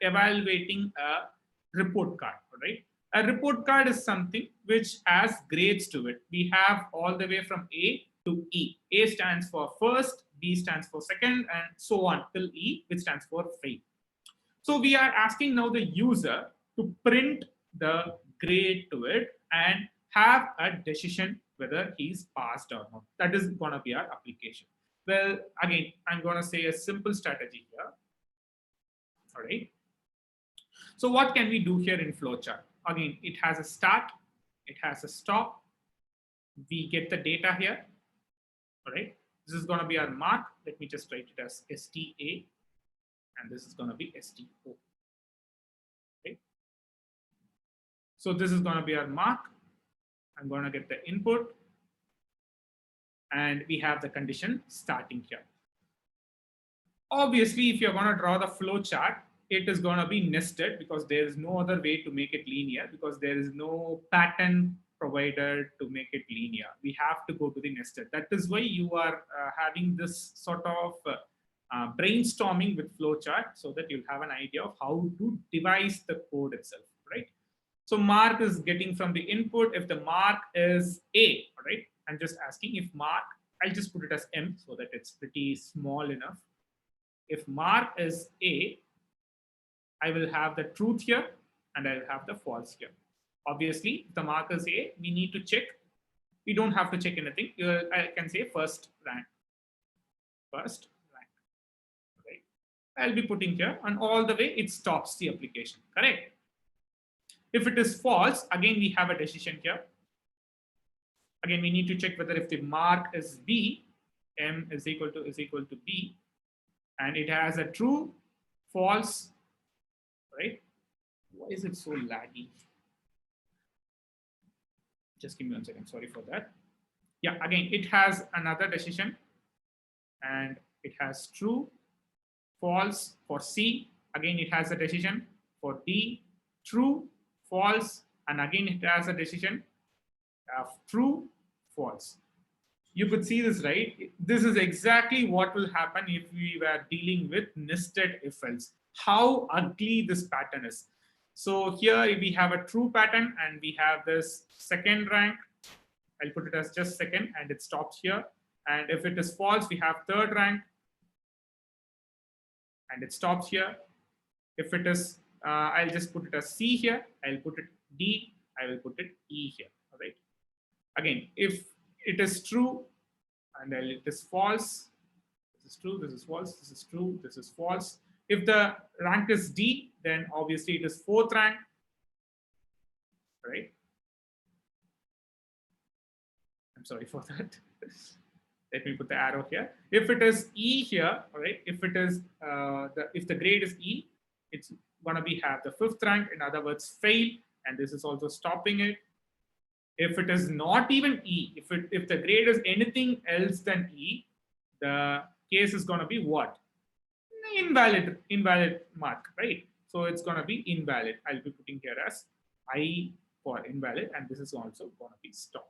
evaluating a report card, right? A report card is something which has grades to it. We have all the way from A to E. A stands for first, B stands for second, and so on till E, which stands for fail. So we are asking now the user to print the grade to it and have a decision whether he's passed or not. That is going to be our application. Well, again, I'm going to say a simple strategy here. All right. So what can we do here in flowchart? Again, it has a start, it has a stop. We get the data here. All right. This is going to be our mark. Let me just write it as STA, and this is going to be STO. Okay. So this is going to be our mark. I'm going to get the input, and we have the condition starting here. Obviously, if you're going to draw the flow chart, it is going to be nested because there is no other way to make it linear, because there is no pattern provided to make it linear. We have to go to the nested. That is why you are having this sort of brainstorming with flowchart, so that you'll have an idea of how to devise the code itself, right? So mark is getting from the input. If the mark is A, all right, I'm just asking if mark, I'll just put it as M so that it's pretty small enough. If mark is A, I will have the truth here and I will have the false here. Obviously, if the mark is A, we need to check. We don't have to check anything. I can say first rank. First rank. Right. I'll be putting here, and all the way it stops the application. Correct. If it is false, again we have a decision here. Again, we need to check whether if the mark is B, M is equal to B, and it has a true, false, right? Why is it so laggy? Just give me 1 second. Sorry for that. Yeah, again, it has another decision, and it has true, false for C. Again, it has a decision for D, true, false, and again it has a decision of true, false. You could see this, right? This is exactly what will happen if we were dealing with nested if else. How ugly this pattern is. So here we have a true pattern and we have this second rank. I'll put it as just second and it stops here. And if it is false, we have third rank and it stops here. If it is, I'll just put it as C here. I'll put it D. I will put it E here. All right. Again, if it is true, and then it is false. This is true, this is false, this is true, this is false. If the rank is D, then obviously it is 4th rank, right? I'm sorry for that. Let me put the arrow here. If it is E here, all right, if it is if the grade is E, it's gonna be have the 5th rank, in other words, fail, and this is also stopping it. If it is not even E, if the grade is anything else than E, the case is gonna be what? Invalid mark, right? So it's gonna be invalid. I'll be putting here as I for invalid, and this is also gonna be stop.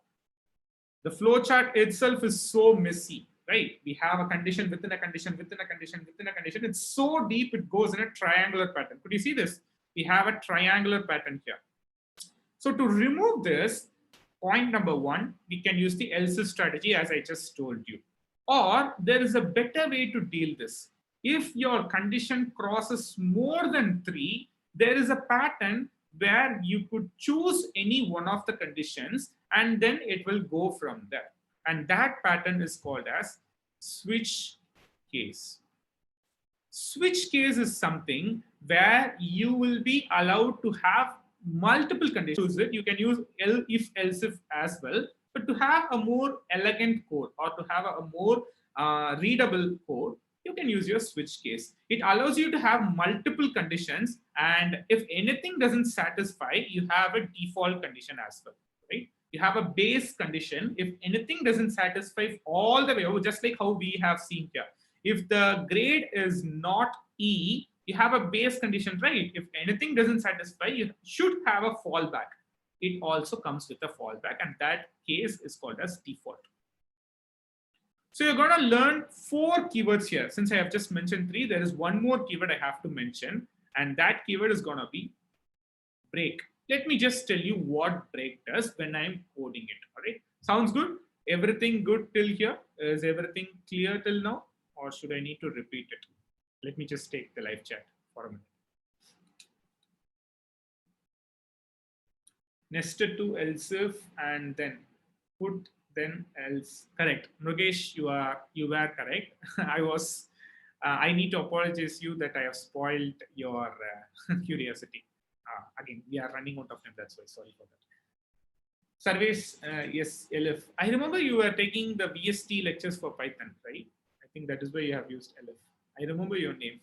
The flowchart itself is so messy, right? We have a condition within a condition, within a condition, within a condition. It's so deep, it goes in a triangular pattern. Could you see this? We have a triangular pattern here. So to remove this, point number 1, we can use the else strategy as I just told you. Or there is a better way to deal this. If your condition crosses more than 3, there is a pattern where you could choose any one of the conditions and then it will go from there. And that pattern is called as switch case. Switch case is something where you will be allowed to have multiple conditions. You can use if else if as well, but to have a more elegant code or to have a more readable code, you can use your switch case. It allows you to have multiple conditions, and if anything doesn't satisfy, you have a default condition as well, right? You have a base condition. If anything doesn't satisfy all the way over, just like how we have seen here. If the grade is not E, you have a base condition, right? If anything doesn't satisfy, you should have a fallback. It also comes with a fallback, and that case is called as default. So you're going to learn 4 keywords here. Since I have just mentioned 3, there is one more keyword I have to mention, and that keyword is going to be break. Let me just tell you what break does when I'm coding it. All right, sounds good? Everything good till here? Is everything clear till now, or should I need to repeat it? Let me just take the live chat for a minute. Nested to else if and then put then else. Correct, Mrugesh, you were correct. I need to apologize you that I have spoiled your curiosity. Again, we are running out of time, that's why, sorry for that. Surveys, yes, elif. I remember you were taking the VST lectures for Python, right? I think that is where you have used elif. I remember your name.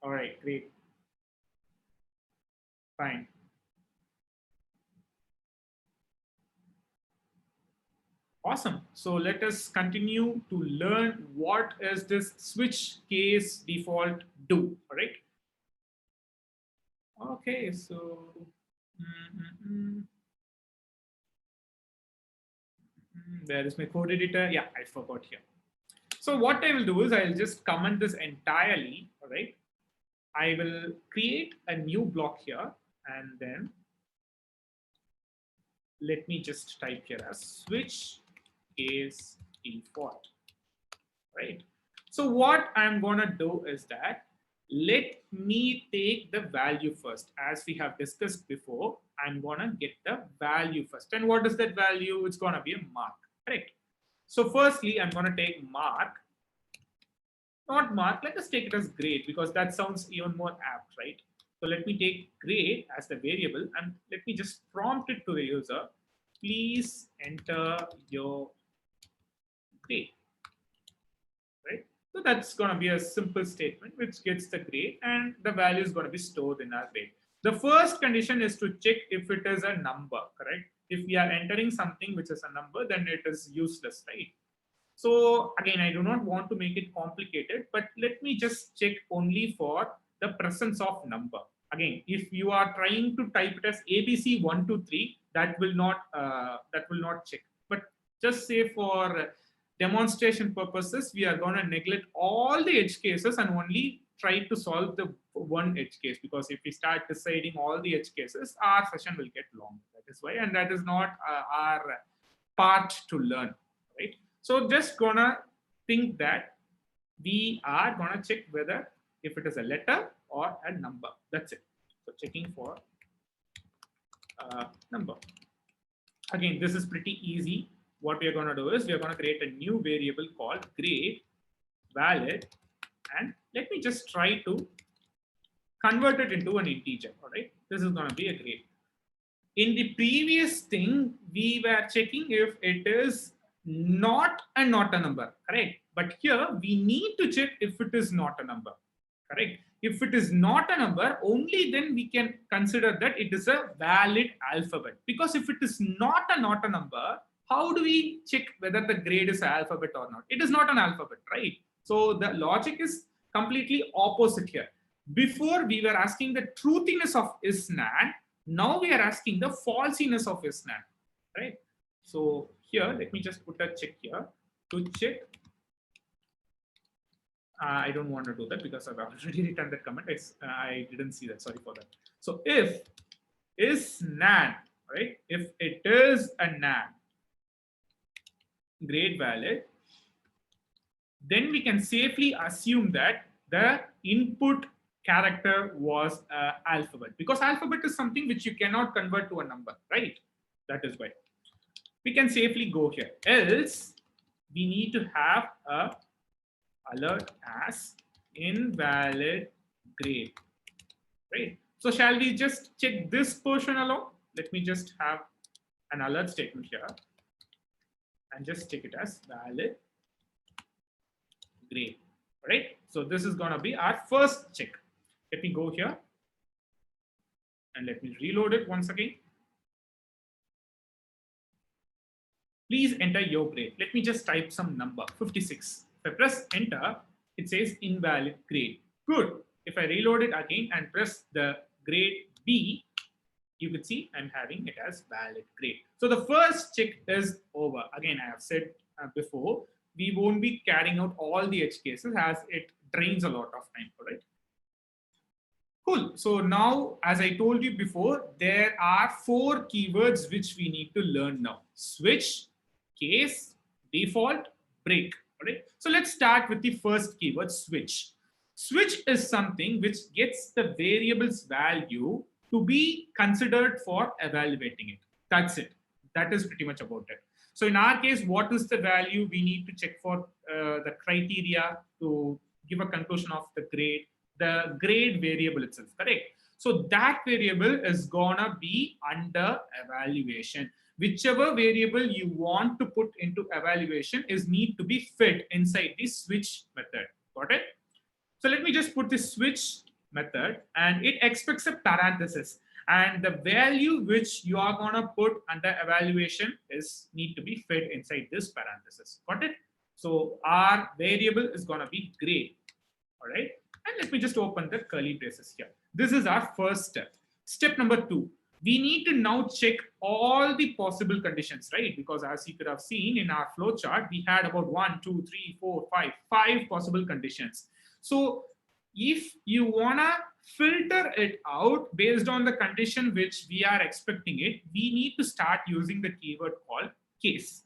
All right, great. Fine. Awesome. So let us continue to learn what is this switch case default do. All right. Okay, so where is my code editor? Yeah, I forgot here. So what I will do is I'll just comment this entirely. All right. I will create a new block here, and then let me just type here as switch case default, right? So what I'm going to do is that let me take the value first. As we have discussed before, I'm going to get the value first. And what is that value? It's going to be a mark, correct? So firstly, I'm going to take mark, not mark. Let us take it as grade, because that sounds even more apt, right? So let me take grade as the variable, and let me just prompt it to the user. Please enter your grade, right? So that's going to be a simple statement which gets the grade, and the value is going to be stored in our grade. The first condition is to check if it is a number, correct? If we are entering something which is a number, then it is useless, right? So again, I do not want to make it complicated, but let me just check only for the presence of number. Again, if you are trying to type it as ABC 1, 2, 3, that will not check. But just say for demonstration purposes, we are going to neglect all the edge cases and only try to solve the one edge case, because if we start deciding all the edge cases, our session will get long. That is why, and that is not our part to learn, right? So just gonna think that we are gonna check whether if it is a letter or a number. That's it. So checking for number. Again, this is pretty easy. What we are going to do is we are going to create a new variable called grade valid, and let me just try to convert it into an integer. All right, this is going to be a grade. In the previous thing, we were checking if it is not a number, correct? But here we need to check if it is not a number, correct? If it is not a number, only then we can consider that it is a valid alphabet. Because if it is not a number, how do we check whether the grade is an alphabet or not? It is not an alphabet, right? So the logic is completely opposite here. Before we were asking the truthiness of is NaN, now we are asking the falsiness of is NaN, right? So here, let me just put a check here to check. I don't want to do that because I've already written that comment. I didn't see that. Sorry for that. So if is NaN, right? If it is a NaN, grade valid, then we can safely assume that the input character was alphabet, because alphabet is something which you cannot convert to a number, right? That is why we can safely go here. Else we need to have a alert as invalid grade, right? So shall we just check this portion alone? Let me just have an alert statement here and just check it as valid grade, right? So this is going to be our first check. Let me go here and let me reload it once again. Please enter your grade. Let me just type some number, 56. If I press enter, it says invalid grade. Good. If I reload it again and press the grade B, you can see I'm having it as valid grade. So the first check is over. Again, I have said before, we won't be carrying out all the edge cases as it drains a lot of time, right? Cool. So now, as I told you before, there are 4 keywords which we need to learn now: switch, case, default, break. Right? So let's start with the first keyword, switch. Switch is something which gets the variable's value to be considered for evaluating it. That's it. That is pretty much about it. So in our case, what is the value we need to check for the criteria to give a conclusion of the grade? The grade variable itself, correct? So that variable is gonna be under evaluation. Whichever variable you want to put into evaluation is need to be fit inside the switch method. Got it? So let me just put this switch method, and it expects a parenthesis, and the value which you are gonna put under evaluation is need to be fit inside this parenthesis. Got it? So our variable is gonna be grade. All right. And let me just open the curly braces here. This is our first step. Step number 2. We need to now check all the possible conditions, right? Because as you could have seen in our flow chart, we had about 1, 2, 3, 4, 5 possible conditions. So if you wanna filter it out based on the condition which we are expecting it, we need to start using the keyword called case.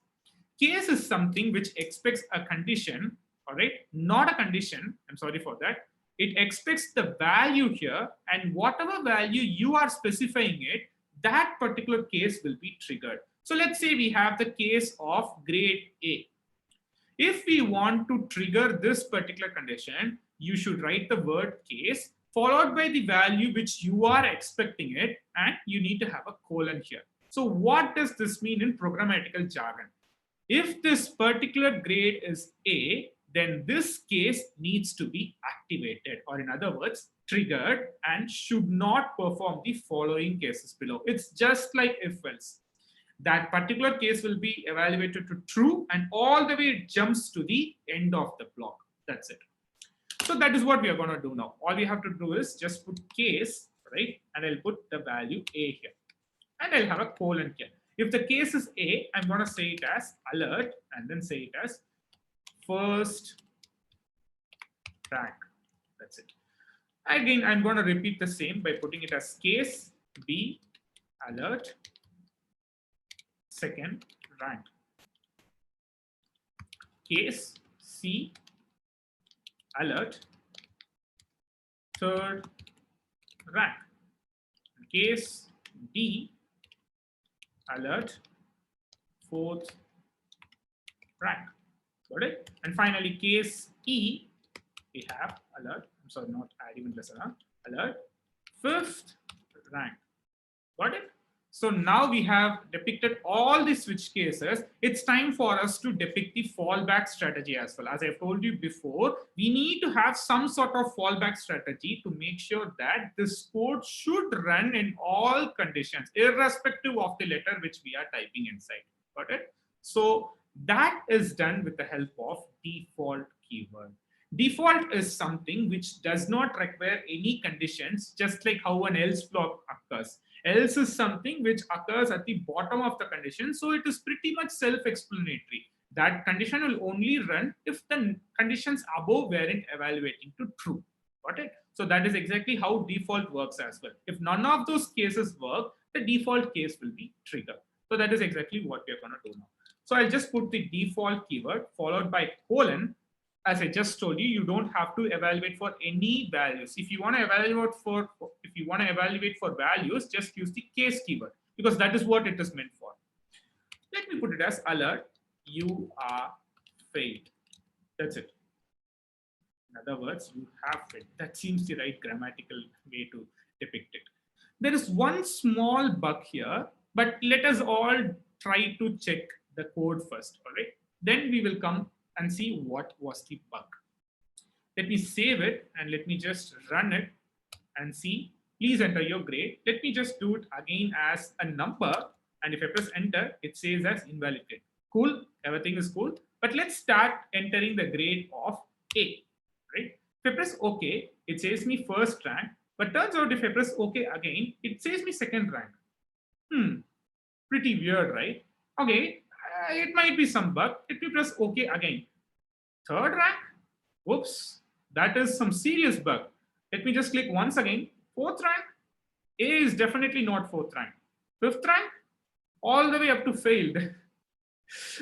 Case is something which expects a condition, all right? Not a condition, I'm sorry for that. It expects the value here, and whatever value you are specifying it, that particular case will be triggered. So let's say we have the case of grade A. If we want to trigger this particular condition, you should write the word case followed by the value which you are expecting it, and you need to have a colon here. So what does this mean in programmatical jargon? If this particular grade is A, then this case needs to be activated, or in other words, triggered, and should not perform the following cases below. It's just like if else. That particular case will be evaluated to true, and all the way it jumps to the end of the block. That's it. So that is what we are going to do now. All we have to do is just put case, right? And I'll put the value A here. And I'll have a colon here. If the case is A, I'm going to say it as alert, and then say it as first rank. That's it. Again, I'm going to repeat the same by putting it as case B alert second rank, case C alert third rank, case D alert fourth rank. Got it? And finally, case E, we have alert. I'm sorry, not add even lesser. Alert, fifth rank. Got it? So now we have depicted all the switch cases. It's time for us to depict the fallback strategy as well. As I've told you before, we need to have some sort of fallback strategy to make sure that this code should run in all conditions, irrespective of the letter which we are typing inside. Got it? So that is done with the help of default keyword. Default is something which does not require any conditions, just like how an else block occurs. Else is something which occurs at the bottom of the condition, so it is pretty much self-explanatory. That condition will only run if the conditions above weren't evaluating to true. Got it? So that is exactly how default works as well. If none of those cases work, the default case will be triggered. So that is exactly what we are going to do now. So I'll just put the default keyword followed by colon. As I just told you, you don't have to evaluate for any values. If you want to evaluate for values, just use the case keyword because that is what it is meant for. Let me put it as alert, you are failed. That's it. In other words, you have failed. That seems the right grammatical way to depict it. There is one small bug here, but let us all try to check the code first. All right. Then we will come and see what was the bug. Let me save it and let me just run it and see. Please enter your grade. Let me just do it again as a number. And if I press enter, it says as invalid grade. Cool, everything is cool. But let's start entering the grade of A, right? If I press OK, it says me first rank. But turns out if I press OK again, it says me second rank. Pretty weird, right? Okay, it might be some bug. Let me press OK again. Third rank? Whoops, that is some serious bug. Let me just click once again. Fourth rank? A is definitely not fourth rank. Fifth rank? All the way up to failed.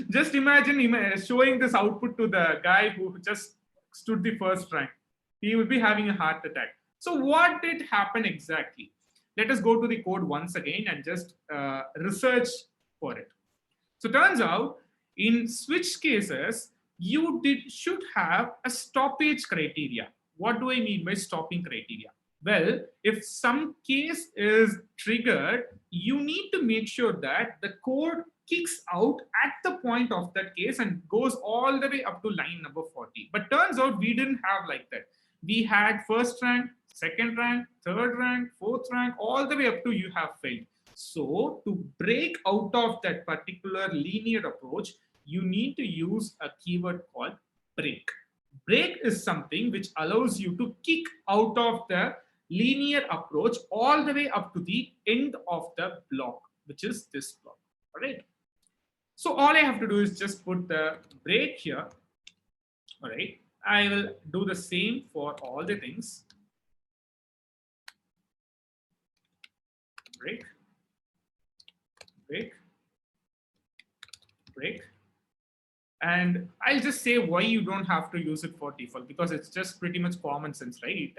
Just imagine showing this output to the guy who just stood the first rank. He would be having a heart attack. So what did happen exactly? Let us go to the code once again and just research for it. So turns out in switch cases, you should have a stoppage criteria. What do I mean by stopping criteria? Well, if some case is triggered, you need to make sure that the code kicks out at the point of that case and goes all the way up to line number 40. But turns out we didn't have like that. We had first rank, second rank, third rank, fourth rank, all the way up to you have failed. So to break out of that particular linear approach, you need to use a keyword called break. Break is something which allows you to kick out of the linear approach all the way up to the end of the block, which is this block. All right. So all I have to do is just put the break here. All right. I will do the same for all the things. Break, break, break. And I'll just say why you don't have to use it for default, because it's just pretty much common sense, right?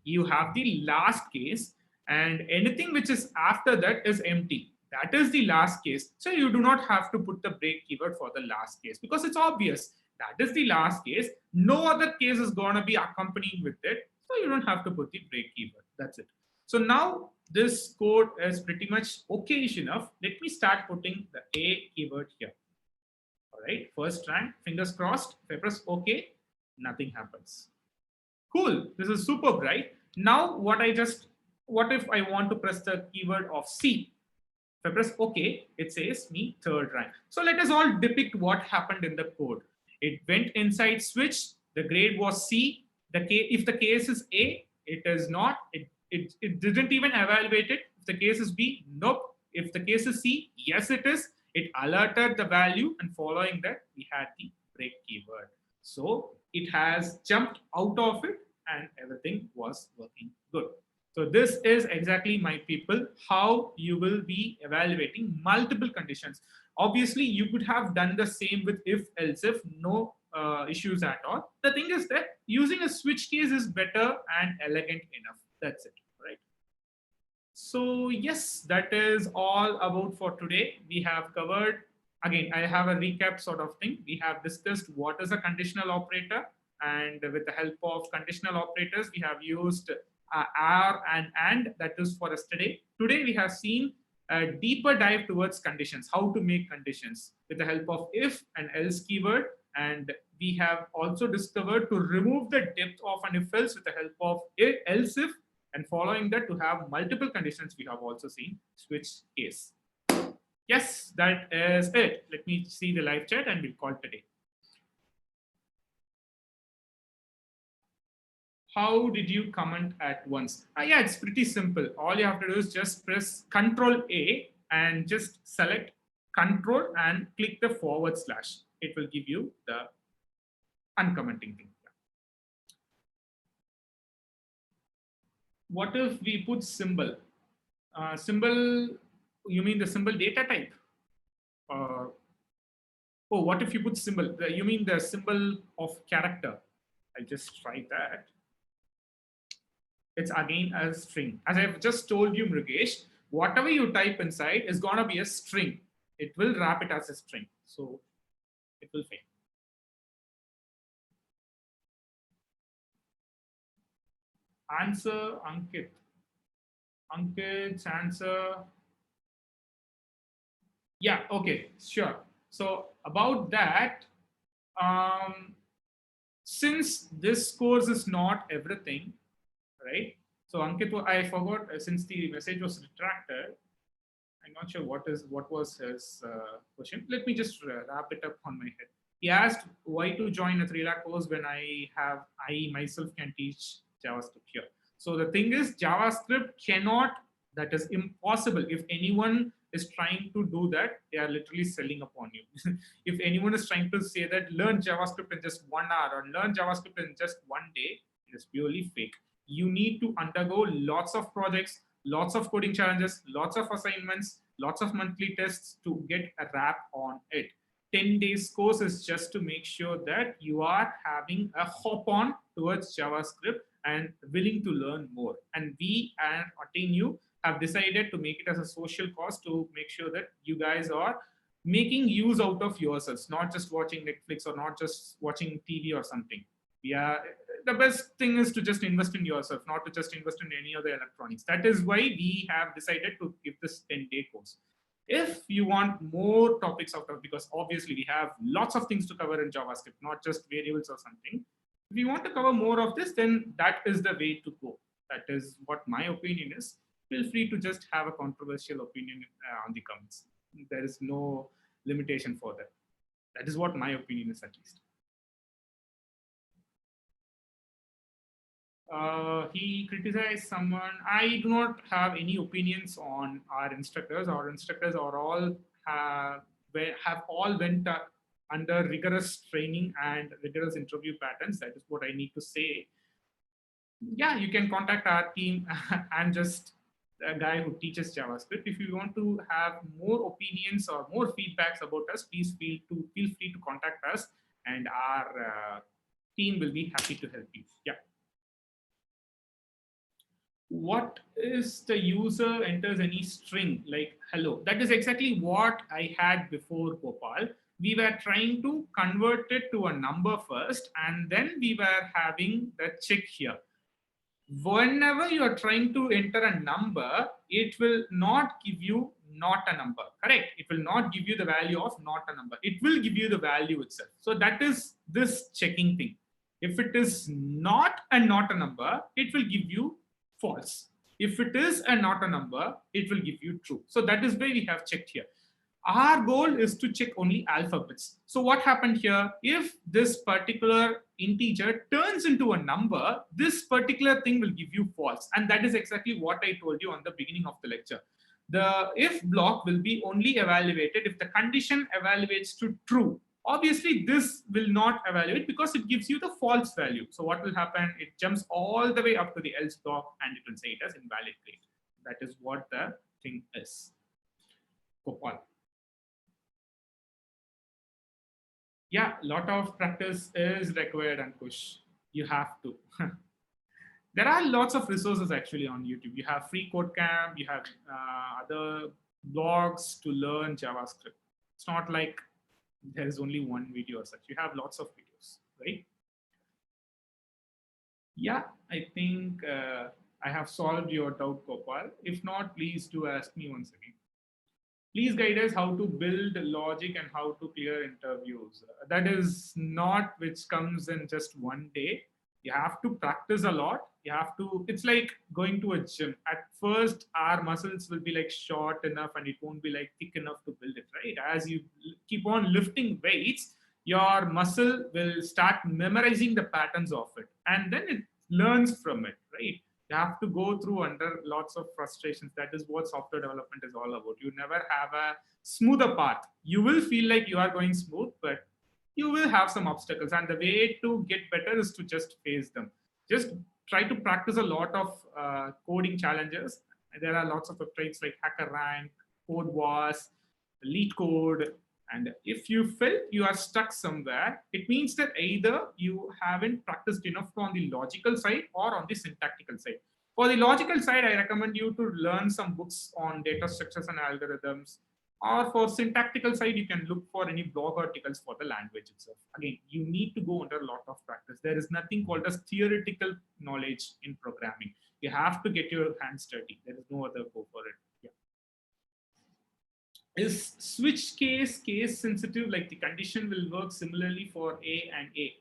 You have the last case and anything which is after that is empty. That is the last case. So you do not have to put the break keyword for the last case because it's obvious. That is the last case. No other case is going to be accompanying with it. So you don't have to put the break keyword. That's it. So now this code is pretty much okay-ish enough. Let me start putting the A keyword here. All right, first rank, fingers crossed. If I press OK, nothing happens. Cool, this is superb, right? Now what if I want to press the keyword of C? If I press OK, it says me third rank. So let us all depict what happened in the code. It went inside switch, the grade was C. If the case is A, it is not. It didn't even evaluate it. If the case is B, nope. If the case is C, yes it is. It alerted the value, and following that, we had the break keyword. So it has jumped out of it and everything was working good. So this is exactly, my people, how you will be evaluating multiple conditions. Obviously, you could have done the same with if, else if, no issues at all. The thing is that using a switch case is better and elegant enough. That's it, right? So yes, that is all about for today. We have covered again, I have a recap sort of thing. We have discussed what is a conditional operator, and with the help of conditional operators, we have used are and that is for yesterday. Today, we have seen a deeper dive towards conditions, how to make conditions with the help of if and else keyword. And we have also discovered to remove the depth of an if else with the help of else if, and following that to have multiple conditions. We have also seen switch case. Yes, that is it. Let me see the live chat and we'll call today. How did you comment at once? Yeah, it's pretty simple. All you have to do is just press Control A and just select Control and click the forward slash. It will give you the uncommenting thing. What if we put symbol? Symbol, you mean the symbol data type? Oh, what if you put symbol? You mean the symbol of character? I'll just try that. It's again a string. As I've just told you, Mrugesh, whatever you type inside is going to be a string. It will wrap it as a string. So it will fail. Answer, Ankit. Ankit's answer. Yeah, okay, sure. So about that, since this course is not everything, right? So Ankit, I forgot, since the message was retracted, I'm not sure what was his question. Let me just wrap it up on my head. He asked why to join a 3 lakh course when I myself can teach JavaScript here. So the thing is, JavaScript cannot, that is impossible. If anyone is trying to do that, they are literally selling upon you. If anyone is trying to say that learn JavaScript in just 1 hour or learn JavaScript in just 1 day, it is purely fake. You need to undergo lots of projects, lots of coding challenges, lots of assignments, lots of monthly tests to get a wrap on it. 10 days course is just to make sure that you are having a hop on towards JavaScript and willing to learn more. And we at AttainU have decided to make it as a social cause to make sure that you guys are making use out of yourselves, not just watching Netflix or not just watching TV or something. Yeah, the best thing is to just invest in yourself, not to just invest in any other electronics. That is why we have decided to give this 10-day course. If you want more topics out of, because obviously we have lots of things to cover in JavaScript, not just variables or something. If you want to cover more of this, then that is the way to go. That is what my opinion is. Feel free to just have a controversial opinion on the comments. There is no limitation for that. That is what my opinion is, at least. He criticized someone. I do not have any opinions on our instructors. Our instructors are all have all went under rigorous training and rigorous interview patterns. That is what I need to say. Yeah, you can contact our team. I'm just a guy who teaches JavaScript. If you want to have more opinions or more feedbacks about us, please feel free to contact us, and our team will be happy to help you. Yeah. What is the user enters any string like hello? That is exactly what I had before, Gopal. We were trying to convert it to a number first, and then we were having the check here. Whenever you are trying to enter a number, it will not give you not a number, correct? It will not give you the value of not a number. It will give you the value itself. So that is this checking thing. If it is not a number, it will give you false. If it is a not a number, it will give you true. So that is why we have checked here. Our goal is to check only alphabets. So what happened here? If this particular integer turns into a number, this particular thing will give you false. And that is exactly what I told you on the beginning of the lecture. The if block will be only evaluated if the condition evaluates to true. Obviously, this will not evaluate because it gives you the false value. So what will happen? It jumps all the way up to the else block and it will say it as invalid grade. That is what the thing is. Gopal. Yeah, a lot of practice is required, and push. You have to. There are lots of resources actually on YouTube. You have free code camp, you have other blogs to learn JavaScript. It's not like there is only one video or such. You have lots of videos, right? Yeah, I think I have solved your doubt, Gopal. If not, please do ask me once again. Please guide us how to build logic and how to clear interviews. That is not which comes in just one day. You have to practice a lot. You have to, it's like going to a gym. At first, our muscles will be like short enough and it won't be like thick enough to build it, right? As you keep on lifting weights, your muscle will start memorizing the patterns of it and then it learns from it, right? You have to go through under lots of frustrations. That is what software development is all about. You never have a smoother path. You will feel like you are going smooth, but you will have some obstacles. And the way to get better is to just face them. Just try to practice a lot of coding challenges. There are lots of websites like HackerRank, Code Wars, Lead Code. And if you felt you are stuck somewhere, it means that either you haven't practiced enough on the logical side or on the syntactical side. For the logical side, I recommend you to learn some books on data structures and algorithms. Or for syntactical side, you can look for any blog articles for the language itself. Again, you need to go under a lot of practice. There is nothing called as theoretical knowledge in programming. You have to get your hands dirty. There is no other go for it. Yeah. Is switch case sensitive, like the condition will work similarly for A and A?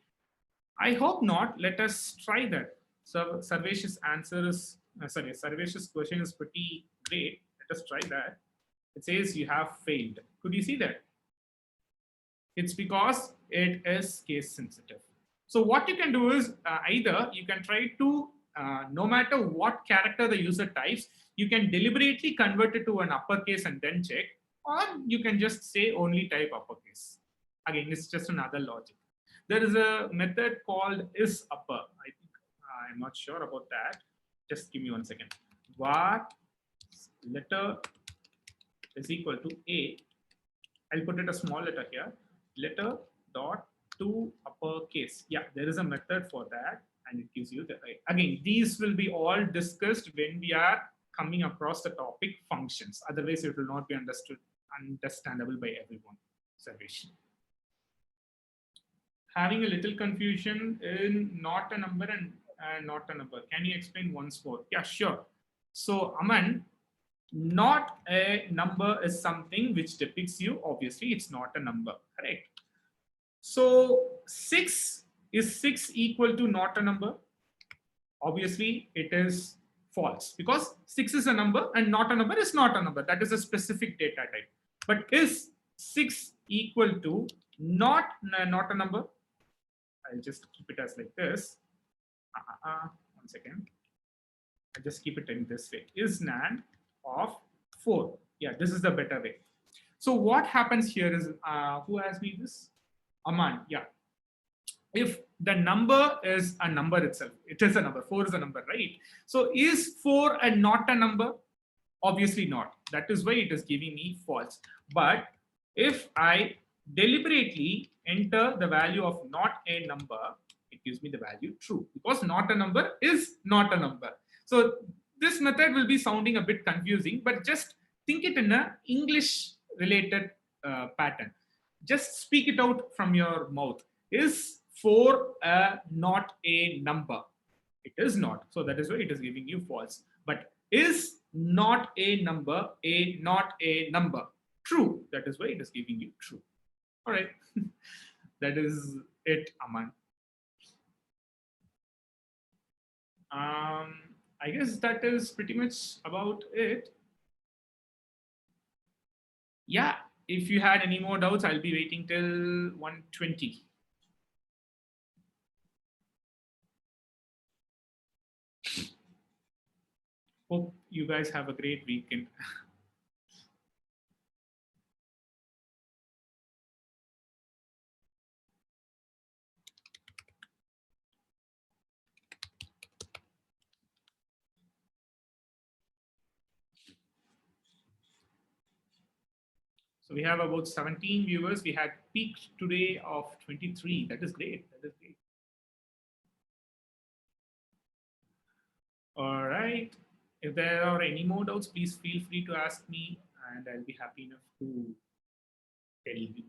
I hope not. Let us try that. So Sarvesh's answer is, Sarvesh's question is pretty great. Let us try that. It says you have failed. Could you see that? It's because it is case sensitive. So what you can do is either you can try to, no matter what character the user types, you can deliberately convert it to an uppercase and then check, or you can just say only type uppercase. Again, it's just another logic. There is a method called isUpper. I think I'm not sure about that. Just give me 1 second. What letter is equal to A? I'll put it a small letter here. Letter dot to uppercase. Yeah, there is a method for that, and it gives you the right. Again, these will be all discussed when we are coming across the topic functions. Otherwise, it will not be understandable by everyone. Salvation. Having a little confusion in not a number and not a number. Can you explain once more? Yeah, sure. So, Aman, not a number is something which depicts you. Obviously, it's not a number, correct? So 6 is 6 equal to not a number? Obviously, it is false because 6 is a number and not a number is not a number. That is a specific data type. But is 6 equal to not a number? I'll just keep it as like this. 1 second. I'll just keep it in this way. Is NAND of 4? Yeah, this is the better way. So what happens here is, who asked me this? Aman, yeah. If the number is a number itself, it is a number, 4 is a number, right? So is 4 a not a number? Obviously not. That is why it is giving me false. But if I deliberately enter the value of not a number, it gives me the value true, because not a number is not a number. So this method will be sounding a bit confusing, but just think it in an English related pattern. Just speak it out from your mouth. Is 4 not a number? It is not. So that is why it is giving you false. But is not a number not a number? True. That is why it is giving you true. All right. That is it, Aman. I guess that is pretty much about it. Yeah, if you had any more doubts, I'll be waiting till 1:20. Hope you guys have a great weekend. So we have about 17 viewers. We had peaked today of 23. That is great. That is great. All right. If there are any more doubts, please feel free to ask me, and I'll be happy enough to tell you.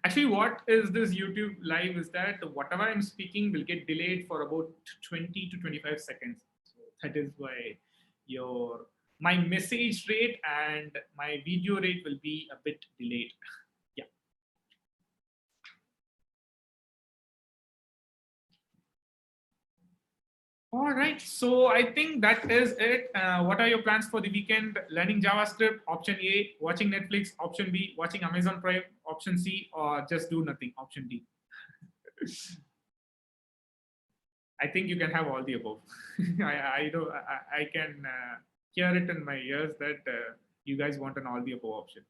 Actually, what is this YouTube live is that whatever I'm speaking will get delayed for about 20 to 25 seconds. So that is why your my message rate and my video rate will be a bit delayed. Yeah. All right. So I think that is it. What are your plans for the weekend? Learning JavaScript, option A, watching Netflix, option B, watching Amazon Prime, option C, or just do nothing, option D. I think you can have all the above. I can hear it in my ears that you guys want an all the above option.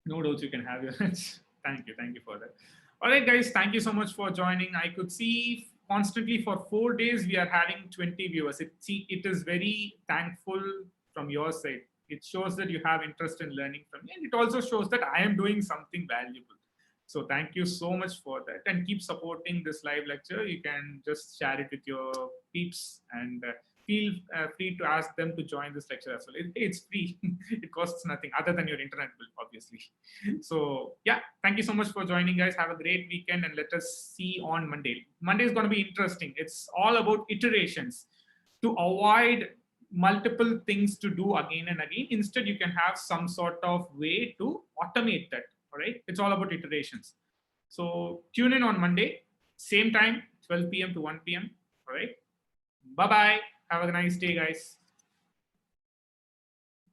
No doubts you can have your thank you for that. All right, guys, thank you so much for joining. I could see constantly for 4 days we are having 20 viewers. It is very thankful from your side. It shows that you have interest in learning from me, and it also shows that I am doing something valuable. So thank you so much for that, and keep supporting this live lecture. You can just share it with your peeps, and feel free to ask them to join this lecture as well. It's free. It costs nothing other than your internet bill, obviously. So yeah, thank you so much for joining, guys. Have a great weekend, and let us see on Monday. Monday is going to be interesting. It's all about iterations to avoid multiple things to do again and again. Instead, you can have some sort of way to automate that. All right, it's all about iterations. So tune in on Monday, same time, 12 p.m. to 1 p.m. All right, bye bye. Have a nice day, guys.